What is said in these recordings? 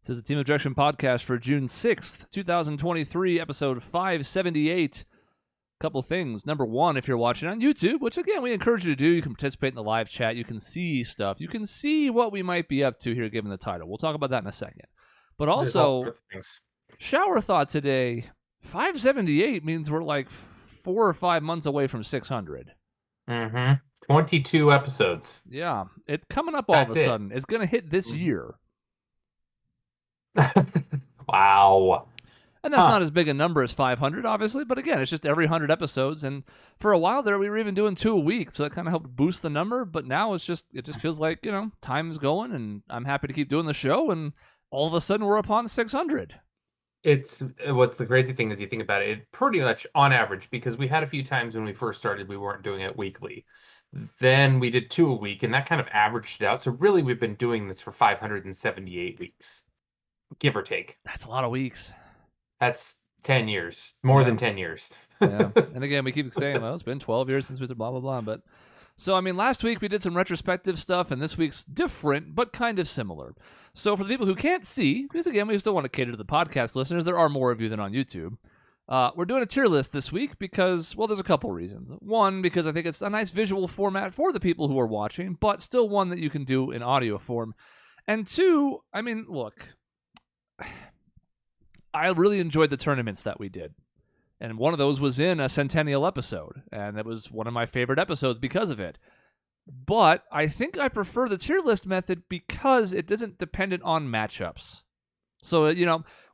This is the Team Objection Podcast for June 6th, 2023, episode 578. Couple things. Number one, if you're watching on YouTube, which again, we encourage you to do, you can participate in the live chat. You can see stuff. You can see what we might be up to here given the title. We'll talk about that in a second. But also, shower thought today, 578 means we're like 4 or 5 months away from 600. 22 episodes. Yeah. It's coming up all of a sudden. It's going to hit this year. Wow. And that's not as big a number as 500, obviously, but again, it's just every 100 episodes. And for a while there, we were even doing 2 a week, so that kind of helped boost the number. But now it just feels like, time's going, and I'm happy to keep doing the show, and all of a sudden we're upon 600. It's what's the crazy thing is you think about it pretty much on average, because we had a few times when we first started, we weren't doing it weekly. Then we did 2 a week, and that kind of averaged it out. So really, we've been doing this for 578 weeks. Give or take. That's a lot of weeks. That's 10 years. More than 10 years. Yeah. And again, we keep saying, well, it's been 12 years since we did blah, blah, blah. But so, last week we did some retrospective stuff, and this week's different, but kind of similar. So for the people who can't see, because again, we still want to cater to the podcast listeners, there are more of you than on YouTube. We're doing a tier list this week because, well, there's a couple reasons. One, because I think it's a nice visual format for the people who are watching, but still one that you can do in audio form. And two, look, I really enjoyed the tournaments that we did. And one of those was in a Centennial episode. And it was one of my favorite episodes because of it. But I think I prefer the tier list method because it isn't dependent on matchups. So,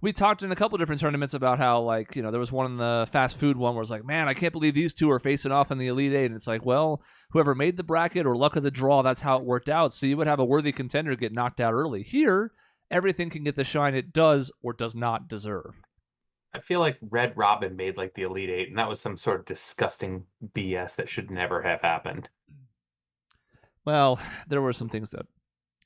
we talked in a couple different tournaments about how, there was one in the fast food one where it's like, man, I can't believe these two are facing off in the Elite Eight. And it's like, well, whoever made the bracket or luck of the draw, that's how it worked out. So you would have a worthy contender get knocked out early. Here, everything can get the shine it does or does not deserve. I feel like Red Robin made the Elite Eight, and that was some sort of disgusting BS that should never have happened. Well, there were some things that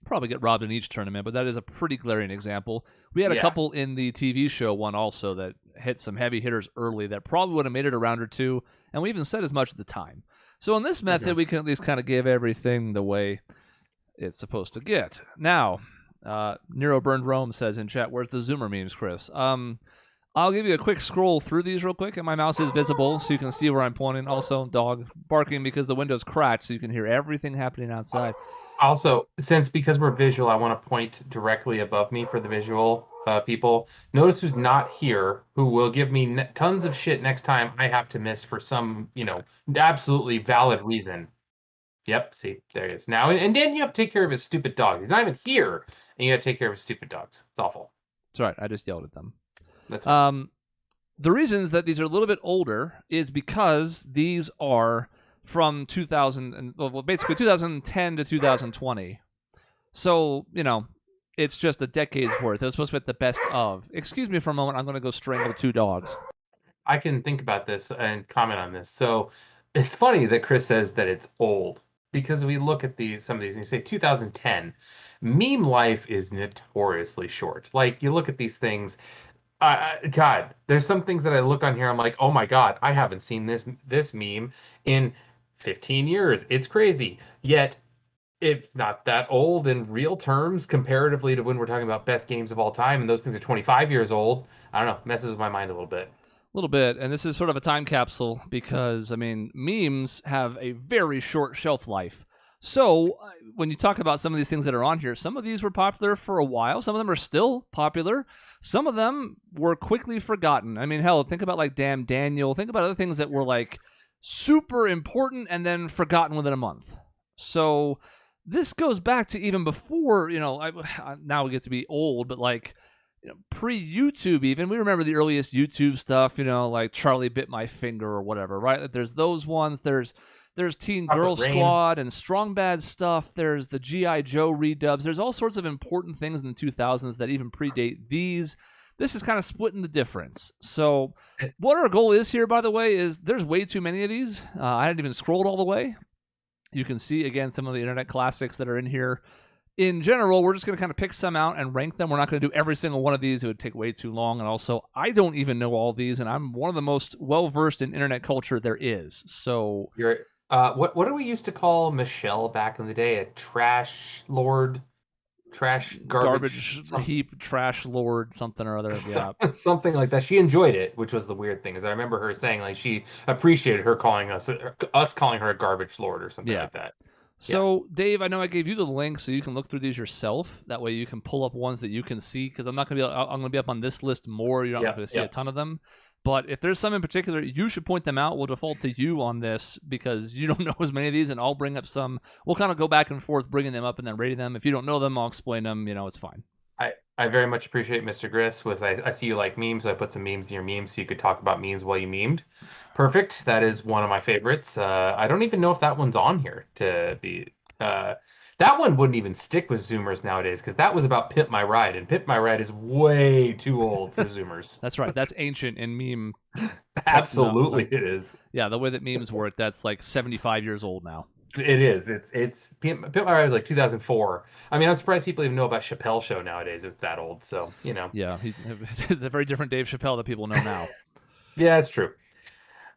probably get robbed in each tournament, but that is a pretty glaring example. We had a couple in the TV show one also that hit some heavy hitters early that probably would have made it a round or two, and we even said as much at the time. So in this method, we can at least kind of give everything the way it's supposed to get. Now, Nero Burned Rome says in chat, where's the Zoomer memes, Chris? I'll give you a quick scroll through these real quick, and my mouse is visible, so you can see where I'm pointing. Also, dog barking because the window's cracked, so you can hear everything happening outside. Also, because we're visual, I want to point directly above me for the visual people. Notice who's not here, who will give me tons of shit next time I have to miss for some, absolutely valid reason. Yep, see, there he is. Now, and then you have to take care of his stupid dog. He's not even here, and you got to take care of his stupid dogs. It's awful. It's all right. I just yelled at them. That's fine. The reasons that these are a little bit older is because these are from basically 2010 to 2020. So, it's just a decade's worth. It was supposed to be at the best of. Excuse me for a moment. I'm going to go strangle 2 dogs. I can think about this and comment on this. So it's funny that Chris says that it's old, because we look at some of these and you say 2010. Meme life is notoriously short. You look at these things. God, there's some things that I look on here. I'm like, oh my God, I haven't seen this meme in 15 years. It's crazy. Yet, it's not that old in real terms comparatively to when we're talking about best games of all time, and those things are 25 years old. I don't know, messes with my mind a little bit. And this is sort of a time capsule because, memes have a very short shelf life. So when you talk about some of these things that are on here, some of these were popular for a while. Some of them are still popular. Some of them were quickly forgotten. Hell, think about Damn Daniel. Think about other things that were super important and then forgotten within a month. So this goes back to even before, now we get to be old, but pre-YouTube even. We remember the earliest YouTube stuff, like Charlie Bit My Finger or whatever, right? There's those ones. There's Teen Girl Squad and Strong Bad stuff. There's the G.I. Joe redubs. There's all sorts of important things in the 2000s that even predate these. This is kind of splitting the difference. So what our goal is here, by the way, is there's way too many of these. I hadn't even scrolled all the way. You can see, again, some of the internet classics that are in here. In general, we're just going to kind of pick some out and rank them. We're not going to do every single one of these. It would take way too long. And also, I don't even know all these, and I'm one of the most well-versed in internet culture there is. So what do we used to call Michelle back in the day? A trash lord? trash garbage heap, trash lord, something or other. Yeah, something like that. She enjoyed it, which was the weird thing. Is I remember her saying like she appreciated her calling us calling her a garbage lord or something like that. So, Dave, I know I gave you the link so you can look through these yourself. That way you can pull up ones that you can see, because I'm going to be up on this list more. You're not going to see a ton of them. But if there's some in particular, you should point them out. We'll default to you on this because you don't know as many of these, and I'll bring up some. We'll kind of go back and forth bringing them up and then rating them. If you don't know them, I'll explain them. It's fine. I very much appreciate Mr. Griss. I see you like memes, so I put some memes in your memes so you could talk about memes while you memed. Perfect. That is one of my favorites. I don't even know if that one's on here to be... that one wouldn't even stick with Zoomers nowadays because that was about Pimp My Ride, and Pimp My Ride is way too old for Zoomers. That's right. That's ancient in meme. Absolutely, it is. Yeah, the way that memes work, that's like 75 years old now. It is. It's Pimp My Ride was like 2004. I mean, I'm surprised people even know about Chappelle's Show nowadays. It's that old, so Yeah, it's a very different Dave Chappelle that people know now. Yeah, it's true.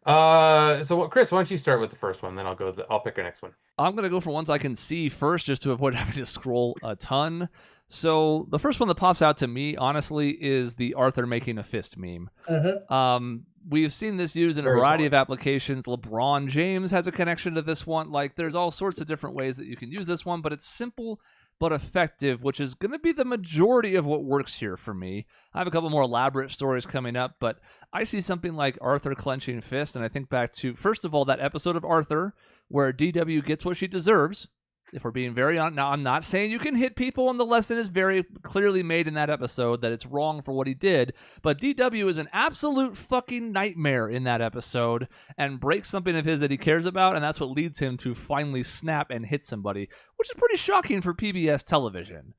Chris, why don't you start with the first one, then I'll pick our next one. I'm going to go for ones I can see first just to avoid having to scroll a ton. So the first one that pops out to me, honestly, is the Arthur making a fist meme. Mm-hmm. We've seen this used in a variety of applications. LeBron James has a connection to this one. Like, there's all sorts of different ways that you can use this one, but it's simple but effective, which is going to be the majority of what works here for me. I have a couple more elaborate stories coming up, but I see something like Arthur clenching fist, and I think back to, first of all, that episode of Arthur where DW gets what she deserves. If we're being very honest, now I'm not saying you can hit people, and the lesson is very clearly made in that episode that it's wrong for what he did, but DW is an absolute fucking nightmare in that episode and breaks something of his that he cares about, and that's what leads him to finally snap and hit somebody, which is pretty shocking for PBS television.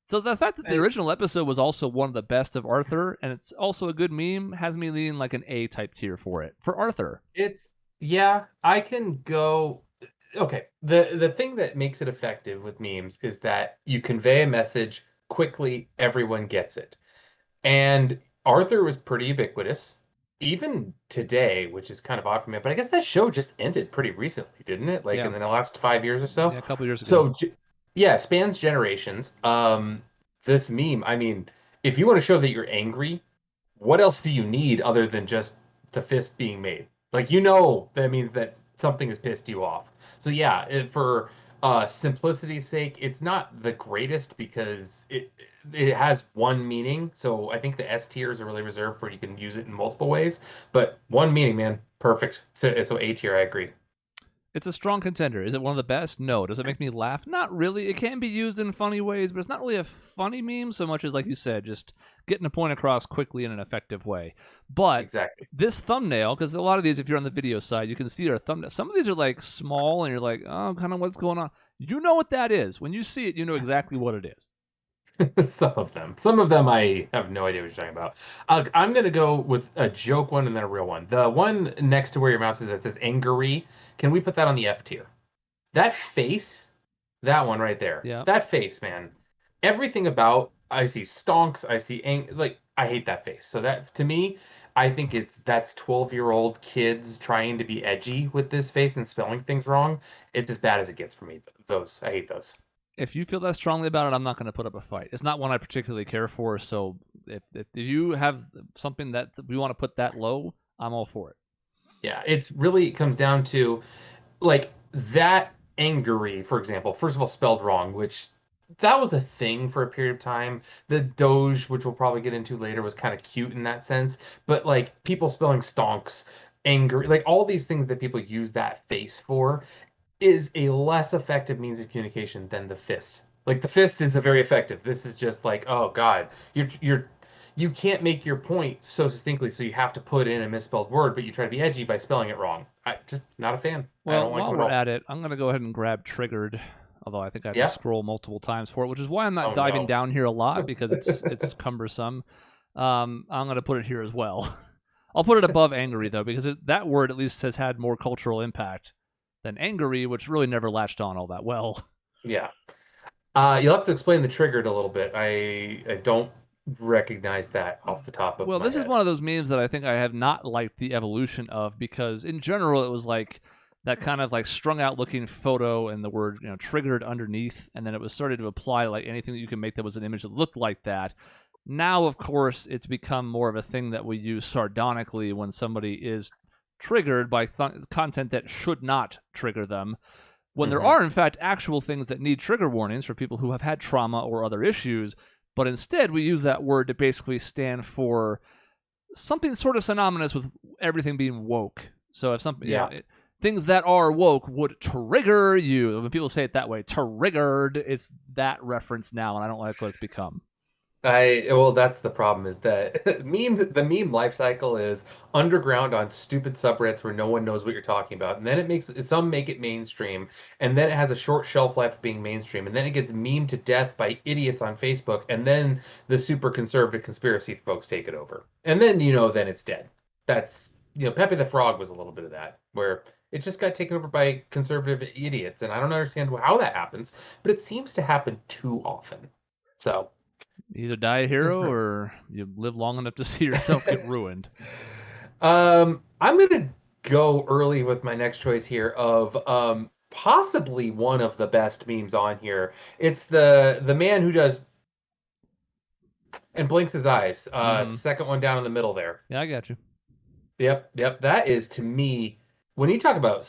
So the fact that the original episode was also one of the best of Arthur, and it's also a good meme, has me leaning like an A-type tier for Arthur. I can go... Okay, the thing that makes it effective with memes is that you convey a message quickly, everyone gets it. And Arthur was pretty ubiquitous, even today, which is kind of odd for me, but I guess that show just ended pretty recently, didn't it? Like in the last 5 years or so? Yeah, a couple years ago. So, spans generations. This meme, I mean, if you want to show that you're angry, what else do you need other than just the fist being made? Like, that means that something has pissed you off. So for simplicity's sake, it's not the greatest because it has one meaning. So I think the S tiers are really reserved for you can use it in multiple ways. But one meaning, man, perfect. So A tier, I agree. It's a strong contender. Is it one of the best? No. Does it make me laugh? Not really. It can be used in funny ways, but it's not really a funny meme so much as, like you said, just getting a point across quickly in an effective way. But exactly. This thumbnail, because a lot of these, if you're on the video side, you can see our thumbnail. Some of these are like small, and you're like, oh, kind of what's going on. You know what that is. When you see it, you know exactly what it is. Some of them I have no idea what you're talking about. I'm going to go with a joke one and then a real one. The one next to where your mouse is that says angry, can we put that on the F tier? That face, that one right there. Yeah. That face, man. Everything about, I see stonks, I see I hate that face. So that, to me, I think that's 12-year-old kids trying to be edgy with this face and spelling things wrong. It's as bad as it gets for me. I hate those. If you feel that strongly about it, I'm not going to put up a fight. It's not one I particularly care for, so if you have something that we want to put that low, I'm all for it. Yeah, it really comes down to, like, that angry, for example, first of all, spelled wrong, which that was a thing for a period of time. The Doge, which we'll probably get into later, was kind of cute in that sense. But, like, people spelling stonks, angry, like, all these things that people use that face for is a less effective means of communication than the fist. Like, the fist is a very effective. This is just like, oh God, you can't make your point so succinctly, so you have to put in a misspelled word, but you try to be edgy by spelling it wrong. I just not a fan. Well, I don't like while we're at it, I'm going to go ahead and grab Triggered, although I think I have to scroll multiple times for it, which is why I'm not diving down here a lot, because it's cumbersome. I'm going to put it here as well. I'll put it above angry, though, because that word at least has had more cultural impact than angry, which really never latched on all that well. Yeah. You'll have to explain the Triggered a little bit. I don't recognize that off the top of my head. This is one of those memes that I think I have not liked the evolution of, because in general it was like that kind of like strung out looking photo and the word triggered underneath, and then it was started to apply like anything that you can make that was an image that looked like that. Now, of course, it's become more of a thing that we use sardonically when somebody is triggered by content that should not trigger them. When there are, in fact, actual things that need trigger warnings for people who have had trauma or other issues, but instead we use that word to basically stand for something sort of synonymous with everything being woke. So if something, things that are woke would trigger you. When people say it that way, triggered, it's that reference now, and I don't like what it's become. Well, that's the problem is that the meme life cycle is underground on stupid subreddits where no one knows what you're talking about. And then some make it mainstream, and then it has a short shelf life of being mainstream, and then it gets memed to death by idiots on Facebook, and then the super conservative conspiracy folks take it over. And then, then it's dead. That's, Pepe the Frog was a little bit of that, where it just got taken over by conservative idiots, and I don't understand how that happens, but it seems to happen too often. So either die a hero or you live long enough to see yourself get ruined. I'm gonna go early with my next choice here of possibly one of the best memes on here. It's the man who does and blinks his eyes. Second one down in the middle there. Yeah, I got you. Yep. That is, to me, when you talk about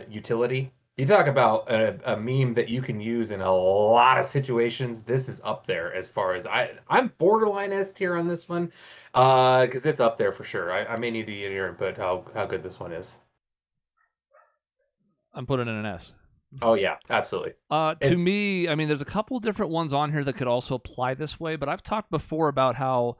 utility, you talk about a meme that you can use in a lot of situations. This is up there as far as I'm borderline S tier on this one, because it's up there for sure. I may need to get your input how good this one is. I'm putting in an S. Oh yeah, absolutely. To me, I mean, there's a couple different ones on here that could also apply this way, but I've talked before about how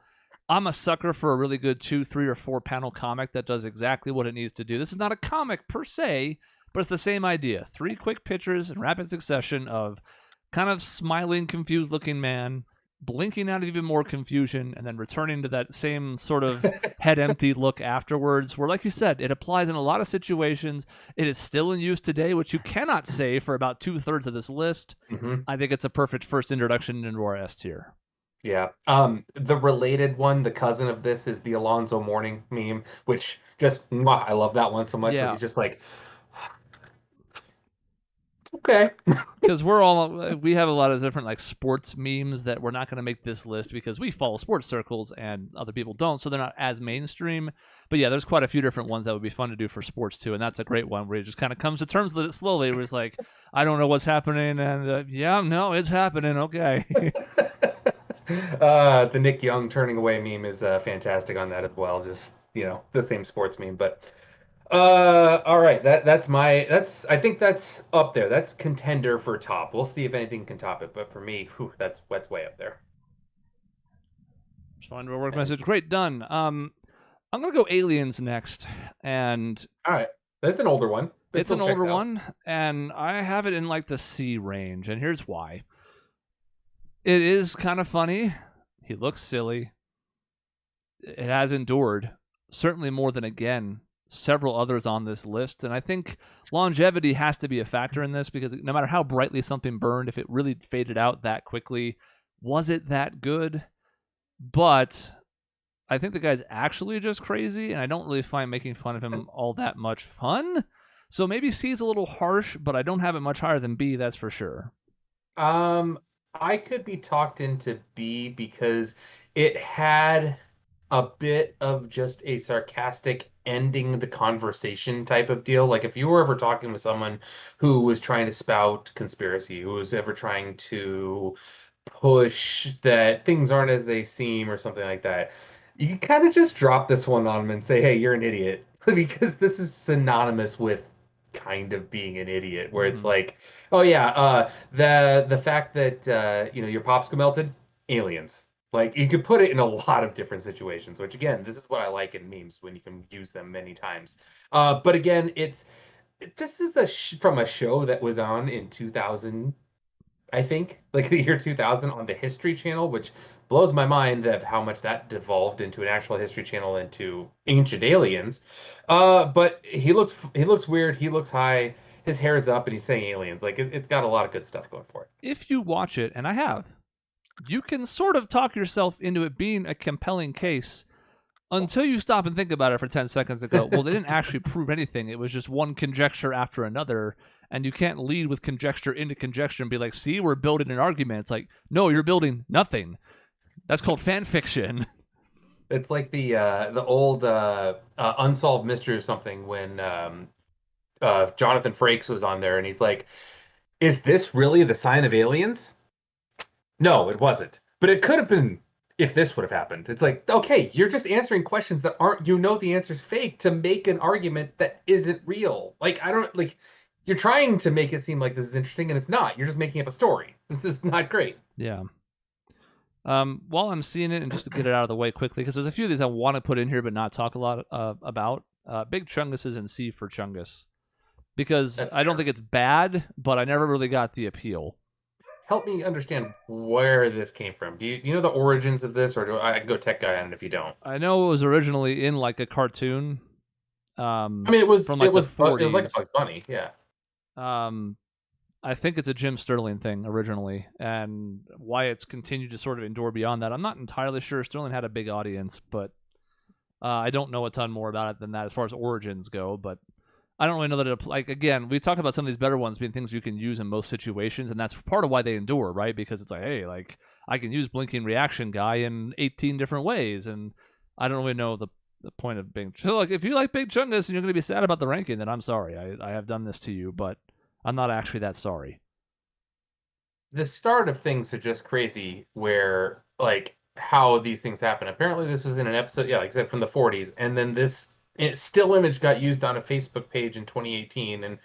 I'm a sucker for a really good 2, 3, or 4 panel comic that does exactly what it needs to do. This is not a comic per se, but it's the same idea. 3 quick pictures in rapid succession of kind of smiling, confused-looking man, blinking out of even more confusion, and then returning to that same sort of head-empty look afterwards, where, like you said, it applies in a lot of situations. It is still in use today, which you cannot say for about 2/3 of this list. I think it's a perfect first introduction into our S tier. Yeah. The related one, the cousin of this, is the Alonzo Mourning meme, which just, I love that one so much. Yeah. He's just like, okay. Because we have a lot of different like sports memes that we're not going to make this list because we follow sports circles and other people don't, so they're not as mainstream. But yeah, there's quite a few different ones that would be fun to do for sports too, and that's a great one where he just kind of comes to terms with it slowly. Where it's like, I don't know what's happening, and no, it's happening. Okay. The Nick Young turning away meme is fantastic on that as well. Just the same sports meme, but. All right. I think that's up there. That's contender for top. We'll see if anything can top it. But for me, that's way up there. Respond to a work message. Great, done. I'm gonna go Aliens next, and all right, that's an older one. It's an older one, and I have it in like the C range, and here's why. It is kind of funny. He looks silly. It has endured certainly more than several others on this list, and I think longevity has to be a factor in this because no matter how brightly something burned, if it really faded out that quickly, was it that good? But I think the guy's actually just crazy, and I don't really find making fun of him all that much fun. So maybe C is a little harsh, but I don't have it much higher than B, that's for sure. I could be talked into B because it had a bit of just a sarcastic ending the conversation type of deal. Like if you were ever talking with someone who was trying to spout conspiracy, who was ever trying to push that things aren't as they seem or something like that, you can kind of just drop this one on them and say, hey, you're an idiot. Because this is synonymous with kind of being an idiot, where it's like, oh yeah, the fact that your popsicle melted, aliens. Like you could put it in a lot of different situations, which again, this is what I like in memes when you can use them many times. But again, this is from a show that was on in 2000, I think, like the year 2000 on the History Channel, which blows my mind of how much that devolved into an actual History Channel into Ancient Aliens. But he looks weird. He looks high. His hair is up, and he's saying aliens. Like it's got a lot of good stuff going for it. If you watch it, and I have, you can sort of talk yourself into it being a compelling case Until you stop and think about it for 10 seconds and go, well, they didn't actually prove anything. It was just one conjecture after another. And you can't lead with conjecture into conjecture and be like, see, we're building an argument. It's like, no, you're building nothing. That's called fan fiction. It's like the old Unsolved Mystery or something when Jonathan Frakes was on there and he's like, is this really the sign of aliens? No, it wasn't. But it could have been if this would have happened. It's like, okay, you're just answering questions that aren't, the answer's fake to make an argument that isn't real. Like, I don't, like, you're trying to make it seem like this is interesting and it's not. You're just making up a story. This is not great. Yeah. While I'm seeing it, and just to get it out of the way quickly, because there's a few of these I want to put in here but not talk a lot about. Big Chungus is in C for Chungus. Because That's I don't fair. think it's bad, but I never really got the appeal. Help me understand where this came from. Do you know the origins of this, or do I can go tech guy on it if you don't? I know it was originally in like a cartoon. I mean, it was from like it was the 40s. it was like a Bugs Bunny, yeah. I think it's a Jim Sterling thing originally, and why it's continued to sort of endure beyond that, I'm not entirely sure. Sterling had a big audience, but I don't know a ton more about it than that as far as origins go. But I don't really know that it, like, again, we talk about some of these better ones being things you can use in most situations, and that's part of why they endure, right? Because it's like, hey, like, I can use blinking reaction guy in 18 different ways, and I don't really know the point of being. So, like, if you like Big Chungus and you're going to be sad about the ranking, then I'm sorry. I have done this to you, but I'm not actually that sorry. The start of things are just crazy where, like, how these things happen. Apparently this was in an episode, yeah, like I said, from the 40s, and then this still image got used on a Facebook page in 2018, and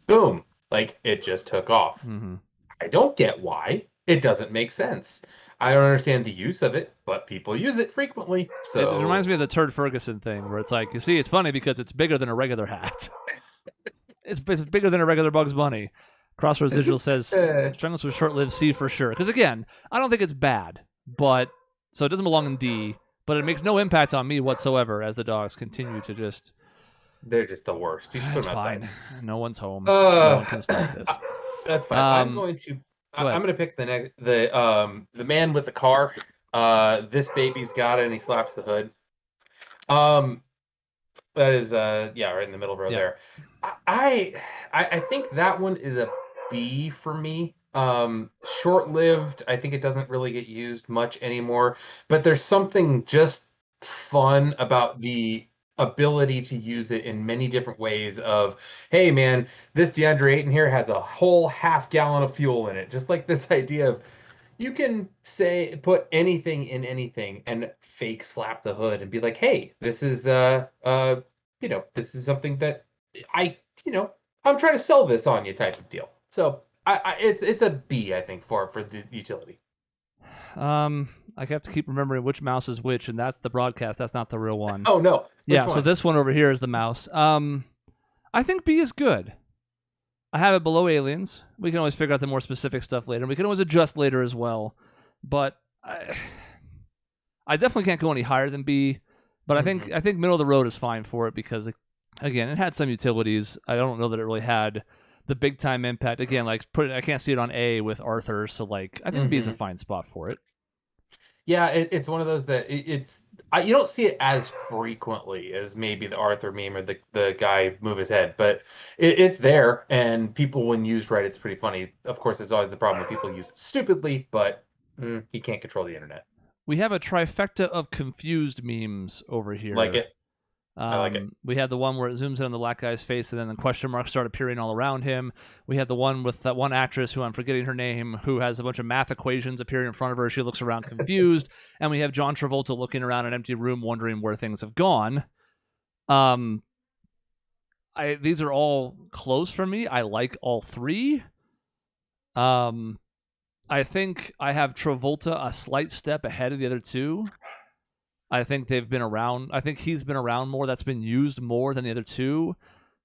boom, like, it just took off. Mm-hmm. I don't get why. It doesn't make sense. I don't understand the use of it, but people use it frequently. So It reminds me of the Turd Ferguson thing, where it's like, you see, it's funny because it's bigger than a regular hat. It's bigger than a regular Bugs Bunny. Crossroads Digital says Chungus was short-lived C for sure. Because again, I don't think it's bad, but so it doesn't belong in D, but it makes no impact on me whatsoever as the dogs continue to just. They're just the worst. You should put That's them outside. fine. No one's home. No one can start this. That's fine. I'm going to pick the man with the car. This baby's got it, and he slaps the hood. That is yeah, right in the middle row there. I think that one is a B for me. Short-lived. I think it doesn't really get used much anymore, but there's something just fun about the ability to use it in many different ways of, hey man, this DeAndre Ayton here has a whole half gallon of fuel in it. Just like this idea of you can put anything in anything and fake slap the hood and be like, hey, this is this is something that I'm trying to sell this on you type of deal. So it's a B, I think, for the utility. I have to keep remembering which mouse is which, and that's the broadcast. That's not the real one. Oh no. Yeah, so this one over here is the mouse. I think B is good. I have it below aliens. We can always figure out the more specific stuff later. We can always adjust later as well. But I definitely can't go any higher than B. But I think middle of the road is fine for it because, again, it had some utilities. I don't know that it really had the big time impact. Again, like I can't see it on A with Arthur, so like I think B is a fine spot for it. Yeah, it's one of those that you don't see it as frequently as maybe the Arthur meme or the guy move his head, but it's there, and people, when used right, it's pretty funny. Of course, there's always the problem when people use it stupidly, but you can't control the internet. We have a trifecta of confused memes over here. Like it. I like it. We had the one where it zooms in on the black guy's face and then the question marks start appearing all around him. We had the one with that one actress who I'm forgetting her name, who has a bunch of math equations appearing in front of her. She looks around confused. And we have John Travolta looking around an empty room wondering where things have gone. These are all close for me. I like all three. I think I have Travolta a slight step ahead of the other two. I think they've been around. I think he's been around more. That's been used more than the other two.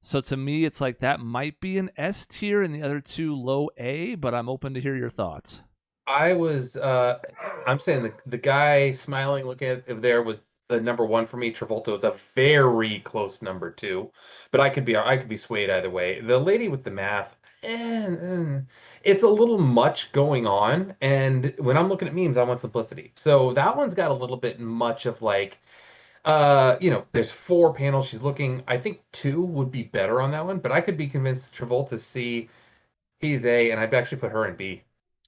So to me, it's like that might be an S tier and the other two low A, but I'm open to hear your thoughts. I'm saying the guy smiling looking at there was the number one for me. Travolta was a very close number two, but I could be swayed either way. The lady with the math, it's a little much going on, and when I'm looking at memes, I want simplicity. So that one's got a little bit much of like, there's 4 panels she's looking. I think 2 would be better on that one, but I could be convinced Travolta C, he's A, and I'd actually put her in B.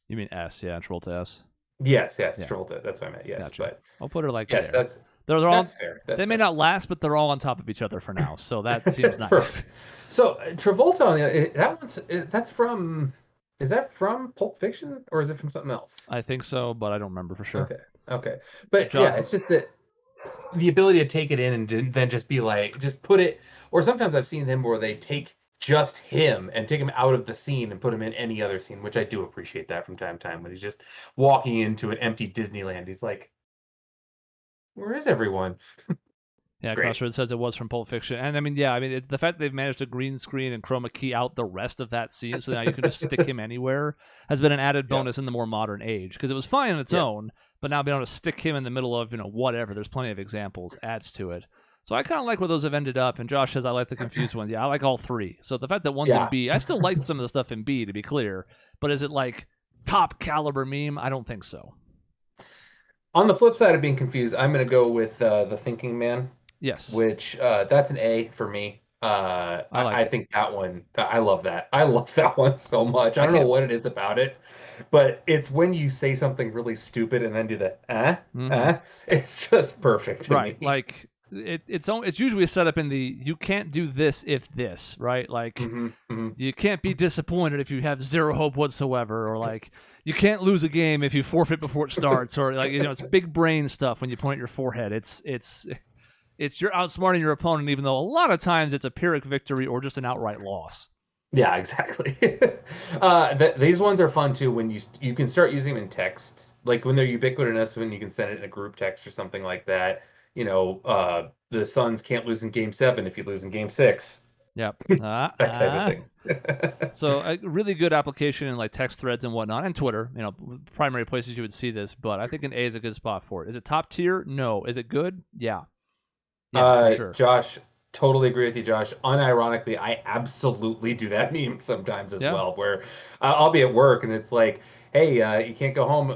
You mean S? Yeah, Travolta S. Yes, Yeah, Travolta. That's what I meant. Yes, gotcha. but I'll put her like yes, there. They're all. that's fair. They may not last, but they're all on top of each other for now, so that seems That's nice. perfect. So Travolta on that's from. Is that from Pulp Fiction or is it from something else? I think so, but I don't remember for sure. Okay. But yeah, it's just that the ability to take it in and then just be like, just put it. Or sometimes I've seen them where they take just him and take him out of the scene and put him in any other scene, which I do appreciate that from time to time when he's just walking into an empty Disneyland. He's like, where is everyone? Yeah, Great. Crossroads says it was from Pulp Fiction, and the fact that they've managed to green screen and chroma key out the rest of that scene, so now you can just stick him anywhere, has been an added bonus in the more modern age. Because it was fine on its own, but now being able to stick him in the middle of whatever, there's plenty of examples, adds to it. So I kind of like where those have ended up. And Josh says I like the confused one. Yeah, I like all 3. So the fact that one's in B, I still like some of the stuff in B, to be clear. But is it like top caliber meme? I don't think so. On the flip side of being confused, I'm going to go with the Thinking Man. Yes. Which that's an A for me. I think that one, I love that. I love that one so much. I don't know what it is about it, but it's when you say something really stupid and then do the it's just perfect to me. Like it's usually set up in the you can't do this if this, right? Like you can't be disappointed if you have zero hope whatsoever, or like you can't lose a game if you forfeit before it starts, or like it's big brain stuff when you point at your forehead. It's you're outsmarting your opponent, even though a lot of times it's a Pyrrhic victory or just an outright loss. Yeah, exactly. These ones are fun too when you can start using them in text, like when they're ubiquitous, when you can send it in a group text or something like that. The Suns can't lose in Game 7 if you lose in Game 6. Yep, that type of thing. So a really good application in like text threads and whatnot, and Twitter. Primary places you would see this, but I think an A is a good spot for it. Is it top tier? No. Is it good? Yeah. Yeah, for sure. Josh, totally agree with you, Josh. Unironically, I absolutely do that meme sometimes as well, where I'll be at work and it's like, hey, you can't go home,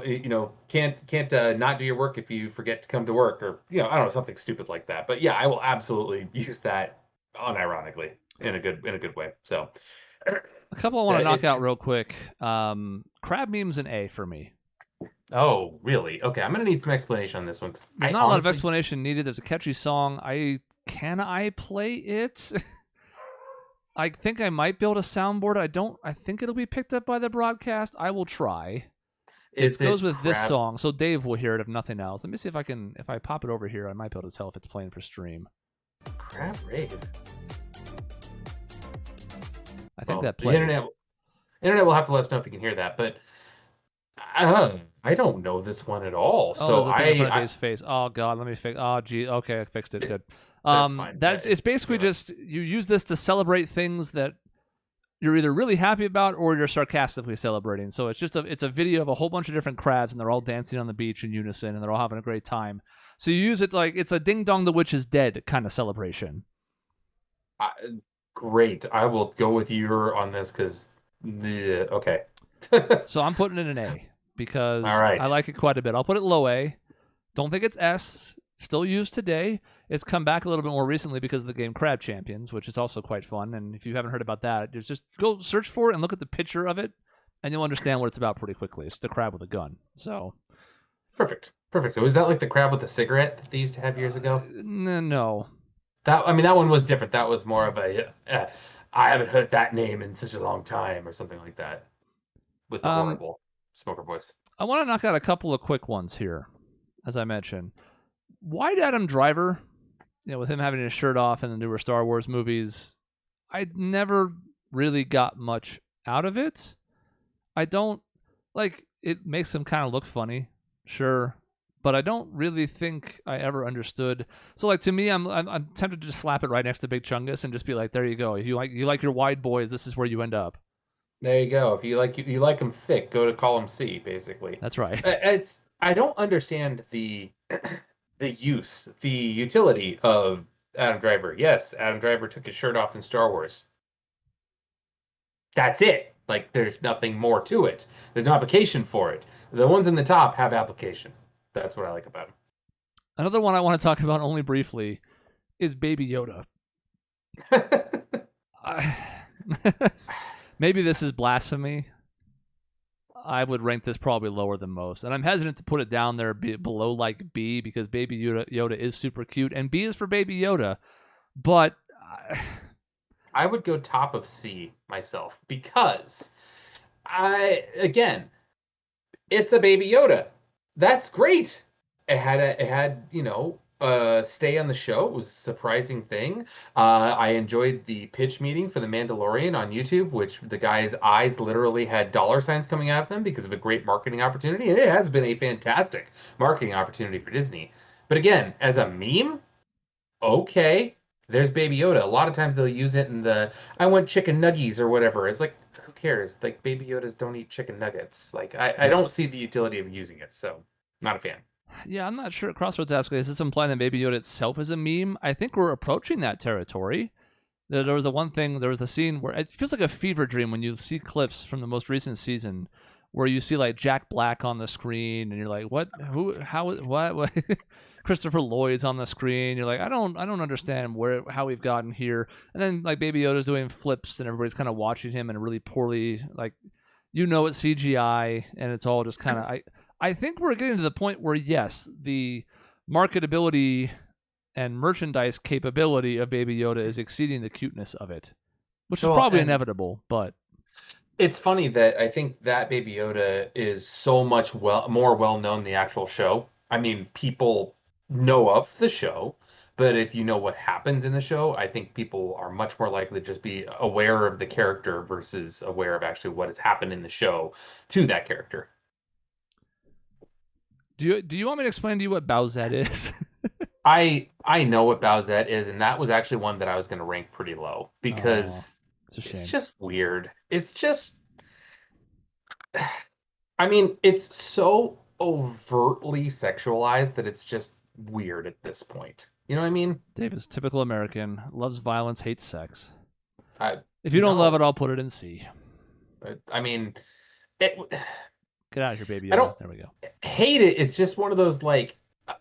can't not do your work if you forget to come to work, or I don't know, something stupid like that. But yeah, I will absolutely use that unironically in a good way. So a couple I want to knock out real quick. Crab memes an A for me. Oh, really? Okay, I'm gonna need some explanation on this one. There's not a lot of explanation needed. There's a catchy song. Can I play it? I think I might be able to soundboard it. I think it'll be picked up by the broadcast. I will try. It goes with this song, so Dave will hear it if nothing else. Let me see if I pop it over here, I might be able to tell if it's playing for stream. Crab rave. I think that plays. The internet will have to let us know if you can hear that, but I don't know this one at all. Oh, so Dave's face. Oh God, let me fix. Oh gee, okay, I fixed it. Good. That's fine. It's basically just you use this to celebrate things that you're either really happy about or you're sarcastically celebrating. So it's a video of a whole bunch of different crabs and they're all dancing on the beach in unison and they're all having a great time. So you use it like it's a ding dong the witch is dead kind of celebration. Great. I will go with you on this because okay. So I'm putting it in an A because I like it quite a bit. I'll put it low A. Don't think it's S. Still used today. It's come back a little bit more recently because of the game Crab Champions, which is also quite fun. And if you haven't heard about that, just go search for it and look at the picture of it, and you'll understand what it's about pretty quickly. It's the crab with a gun. So perfect. Was that like the crab with the cigarette that they used to have years ago? No. That one was different. That was more of a I haven't heard that name in such a long time, or something like that, with the horrible smoker voice. I want to knock out a couple of quick ones here, as I mentioned. White Adam Driver, with him having his shirt off in the newer Star Wars movies, I never really got much out of it. I don't it makes him kind of look funny, sure, but I don't really think I ever understood. So to me, I'm tempted to just slap it right next to Big Chungus and just be like, there you go. If you like your wide boys, this is where you end up. There you go. If you like them thick, go to column C, basically. That's right. I don't understand the utility of Adam Driver. Yes, Adam Driver took his shirt off in Star Wars. That's it. There's nothing more to it. There's no application for it. The ones in the top have application. That's what I like about Another one I want to talk about only briefly is Baby Yoda. Maybe this is blasphemy. I would rank this probably lower than most. And I'm hesitant to put it down there below like B because Baby Yoda is super cute. And B is for Baby Yoda. But I would go top of C myself because it's a Baby Yoda. That's great. It had stay on the show. It was a surprising thing. I enjoyed the pitch meeting for The Mandalorian on YouTube, which the guy's eyes literally had dollar signs coming out of them because of a great marketing opportunity. And it has been a fantastic marketing opportunity for Disney. But again, as a meme, okay, there's Baby Yoda. A lot of times they'll use it in the I want chicken nuggies or whatever. It's like, who cares? Like, Baby Yodas don't eat chicken nuggets. Like, I don't see the utility of using it, so not a fan. Yeah, I'm not sure. Crossroads asking, is this implying that Baby Yoda itself is a meme? I think we're approaching that territory. There was the scene where it feels like a fever dream when you see clips from the most recent season where you see like Jack Black on the screen and you're like, what, who, how, what? Christopher Lloyd's on the screen. You're like, I don't understand how we've gotten here. And then like Baby Yoda's doing flips and everybody's kind of watching him in a really poorly, like, it's CGI and it's all just kind of, I think we're getting to the point where, yes, the marketability and merchandise capability of Baby Yoda is exceeding the cuteness of it, which is probably inevitable, but... It's funny that I think that Baby Yoda is so much more well-known than the actual show. I mean, people know of the show, but if you know what happens in the show, I think people are much more likely to just be aware of the character versus aware of actually what has happened in the show to that character. Do you want me to explain to you what Bowsette is? I know what Bowsette is, and that was actually one that I was going to rank pretty low because it's just weird. It's just, I mean, it's so overtly sexualized that it's just weird at this point. You know what I mean? Dave is typical American, loves violence, hates sex. If you don't love it, I'll put it in C. I mean, get out of here, Baby Yoda. There we go. Hate it. It's just one of those like,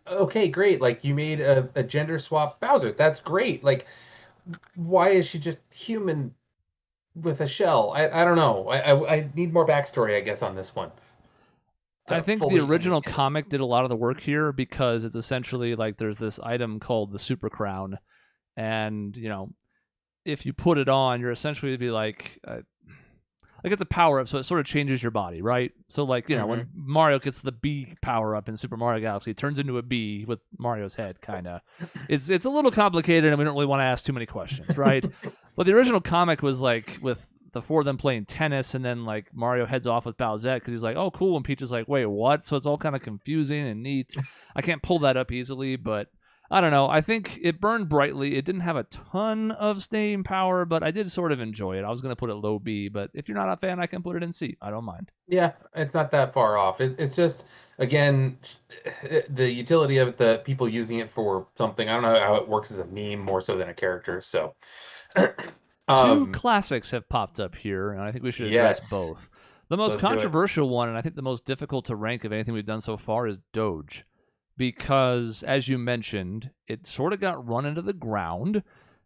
okay, great. Like you made a gender swap Bowser. That's great. Like, why is she just human with a shell? I don't know. I need more backstory, I guess, on this one. I think the original comic did a lot of the work here because it's essentially like there's this item called the Super Crown, and if you put it on, you're essentially to be like it's a power up, so it sort of changes your body, right? So like when Mario gets the bee power up in Super Mario Galaxy, it turns into a bee with Mario's head, kind of. It's a little complicated, and we don't really want to ask too many questions, right? But the original comic was like with the four of them playing tennis, and then like Mario heads off with Bowsette because he's like, "Oh, cool," and Peach is like, "Wait, what?" So it's all kind of confusing and neat. I can't pull that up easily, but I don't know. I think it burned brightly. It didn't have a ton of staying power, but I did sort of enjoy it. I was going to put it low B, but if you're not a fan, I can put it in C. I don't mind. Yeah, it's not that far off. It's just, again, the utility of the people using it for something. I don't know how it works as a meme more so than a character. So, two classics have popped up here, and I think we should address both. The most controversial one, and I think the most difficult to rank of anything we've done so far, is Doge. Because, as you mentioned, it sort of got run into the ground.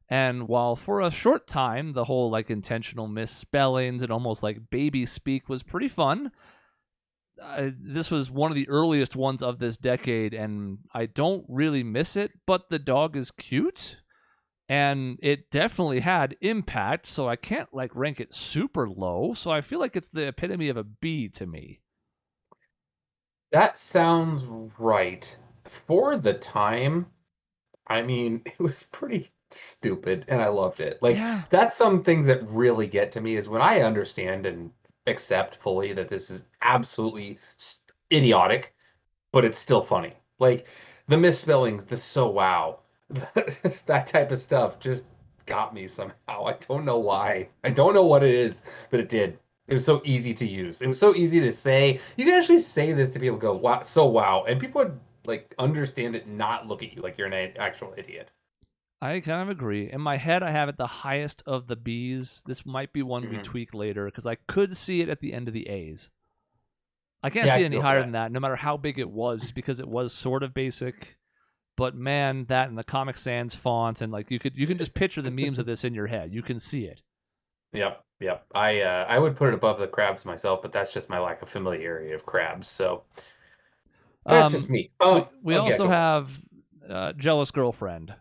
And while for a short time, the whole like intentional misspellings and almost like baby speak was pretty fun, this was one of the earliest ones of this decade, and I don't really miss it, but the dog is cute. And it definitely had impact, so I can't like rank it super low. So I feel like it's the epitome of a B to me. That sounds right. For the time, I mean, it was pretty stupid and I loved it. Like, that's some things that really get to me is when I understand and accept fully that this is absolutely idiotic, but it's still funny. Like, the misspellings, the so wow, that type of stuff just got me somehow. I don't know why. I don't know what it is, but it did. It was so easy to use. It was so easy to say. You can actually say this to people, go, wow, so wow. And people would like understand it, not look at you like you're an actual idiot. I kind of agree. In my head, I have it the highest of the Bs. This might be one we tweak later because I could see it at the end of the As. I can't see it any higher than that, no matter how big it was, because it was sort of basic. But man, that and the Comic Sans font, and like you can just picture the memes of this in your head. You can see it. Yep. I would put it above the crabs myself, but that's just my lack of familiarity of crabs. So that's just me. We also have Jealous Girlfriend,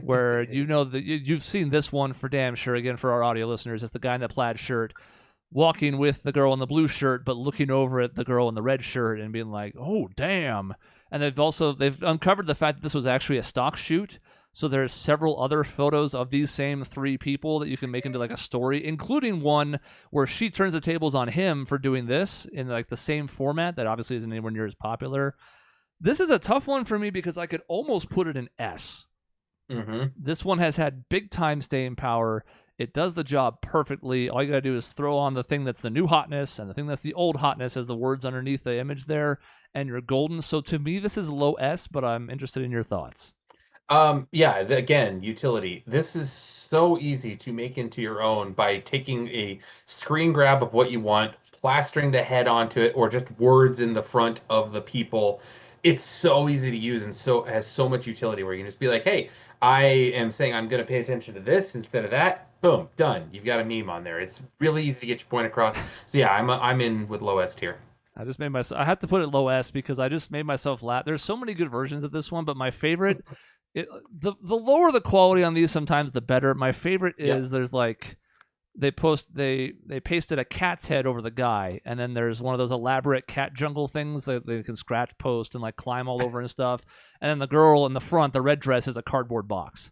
where that you've seen this one for damn sure. Again, for our audio listeners, it's the guy in the plaid shirt walking with the girl in the blue shirt, but looking over at the girl in the red shirt and being like, "Oh, damn." And they've uncovered the fact that this was actually a stock shoot. So there's several other photos of these same three people that you can make into like a story, including one where she turns the tables on him for doing this in like the same format that obviously isn't anywhere near as popular. This is a tough one for me because I could almost put it in S. Mm-hmm. This one has had big time staying power. It does the job perfectly. All you gotta do is throw on the thing that's the new hotness and the thing that's the old hotness as the words underneath the image there, and you're golden. So to me, this is low S, but I'm interested in your thoughts. Again, utility. This is so easy to make into your own by taking a screen grab of what you want, plastering the head onto it, or just words in the front of the people. It's so easy to use and so has so much utility where you can just be like, hey, I am saying I'm going to pay attention to this instead of that. Boom, done. You've got a meme on there. It's really easy to get your point across. So yeah, I'm in with low S tier. I have to put it low S because I just made myself laugh. There's so many good versions of this one, but my favorite, the lower the quality on these sometimes the better. My favorite is there's like they pasted a cat's head over the guy, and then there's one of those elaborate cat jungle things that they can scratch post and like climb all over and stuff. And then the girl in the front, the red dress, is a cardboard box.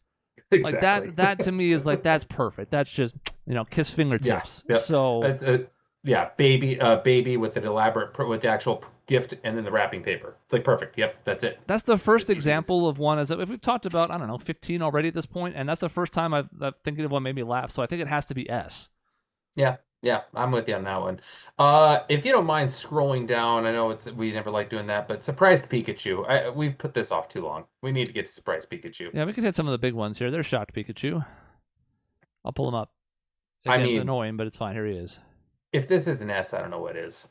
Exactly. Like that to me is like that's perfect. That's just kiss fingertips. Yeah. So baby with an elaborate with the actual gift and then the wrapping paper. It's like perfect. Yep, that's it. That's the first example of one. As if we've talked about, I don't know, 15 already at this point, and that's the first time I'm thinking of one made me laugh. So I think it has to be S. Yeah, I'm with you on that one. If you don't mind scrolling down, I know we never like doing that, but Surprised Pikachu. We've put this off too long. We need to get to Surprised Pikachu. Yeah, we could hit some of the big ones here. There's Shocked Pikachu. I'll pull him up. Again, it's annoying, but it's fine. Here he is. If this is an S, I don't know what is.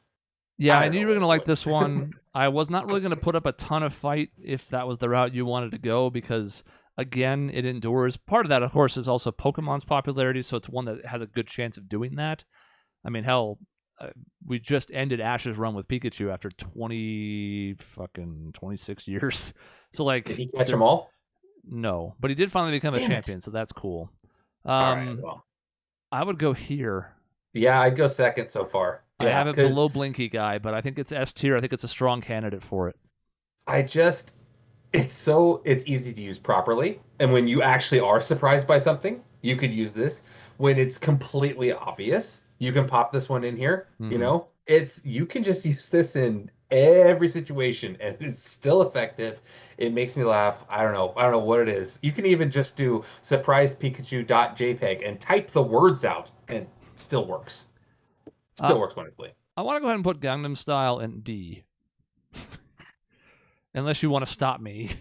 Yeah, I knew you were going to like this one. I was not really going to put up a ton of fight if that was the route you wanted to go because, again, it endures. Part of that, of course, is also Pokemon's popularity, so it's one that has a good chance of doing that. I mean, hell, we just ended Ash's run with Pikachu after 26 years. So, like, did he catch them all? No, but he did finally become a champion, so that's cool. All right, well. I would go here. Yeah, I'd go second so far. I have it below Blinky Guy, but I think it's S tier. I think it's a strong candidate for it. It's easy to use properly. And when you actually are surprised by something, you could use this. When it's completely obvious, you can pop this one in here. Mm-hmm. You can just use this in every situation and it's still effective. It makes me laugh. I don't know what it is. You can even just do surprisepikachu.jpg and type the words out and it still works. Still works wonderfully. I want to go ahead and put Gangnam Style in D. Unless you want to stop me.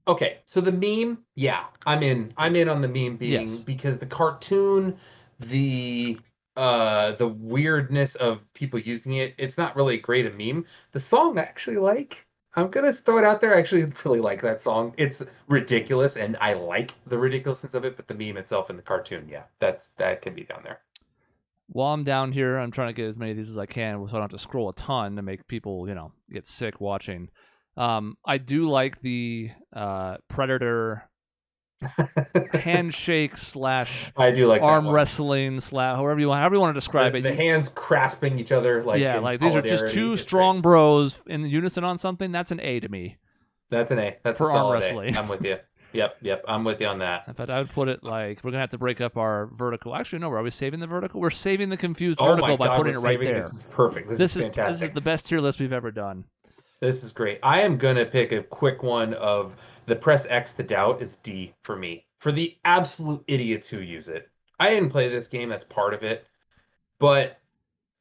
Okay, so the meme, yeah, I'm in on the meme being because the cartoon, the weirdness of people using it, it's not really great a meme. The song I actually like. I'm gonna throw it out there. I actually really like that song. It's ridiculous, and I like the ridiculousness of it. But the meme itself and the cartoon, yeah, that can be down there. While I'm down here, I'm trying to get as many of these as I can, so I don't have to scroll a ton to make people, get sick watching. I do like the Predator handshake / I do like arm wrestling / however you want to describe it. The hands grasping each other like these are just two strong bros in unison on something. That's an A to me. That's an A. That's for a solid arm wrestling. A. I'm with you. Yep. I'm with you on that. But I would put it like we're gonna have to break up our vertical. Actually, no. Are we saving the vertical? We're saving the confused vertical by putting it right there. This is perfect. This is fantastic. This is the best tier list we've ever done. This is great. I am gonna pick a quick one of the press X to doubt is D for me. For the absolute idiots who use it. I didn't play this game. That's part of it. But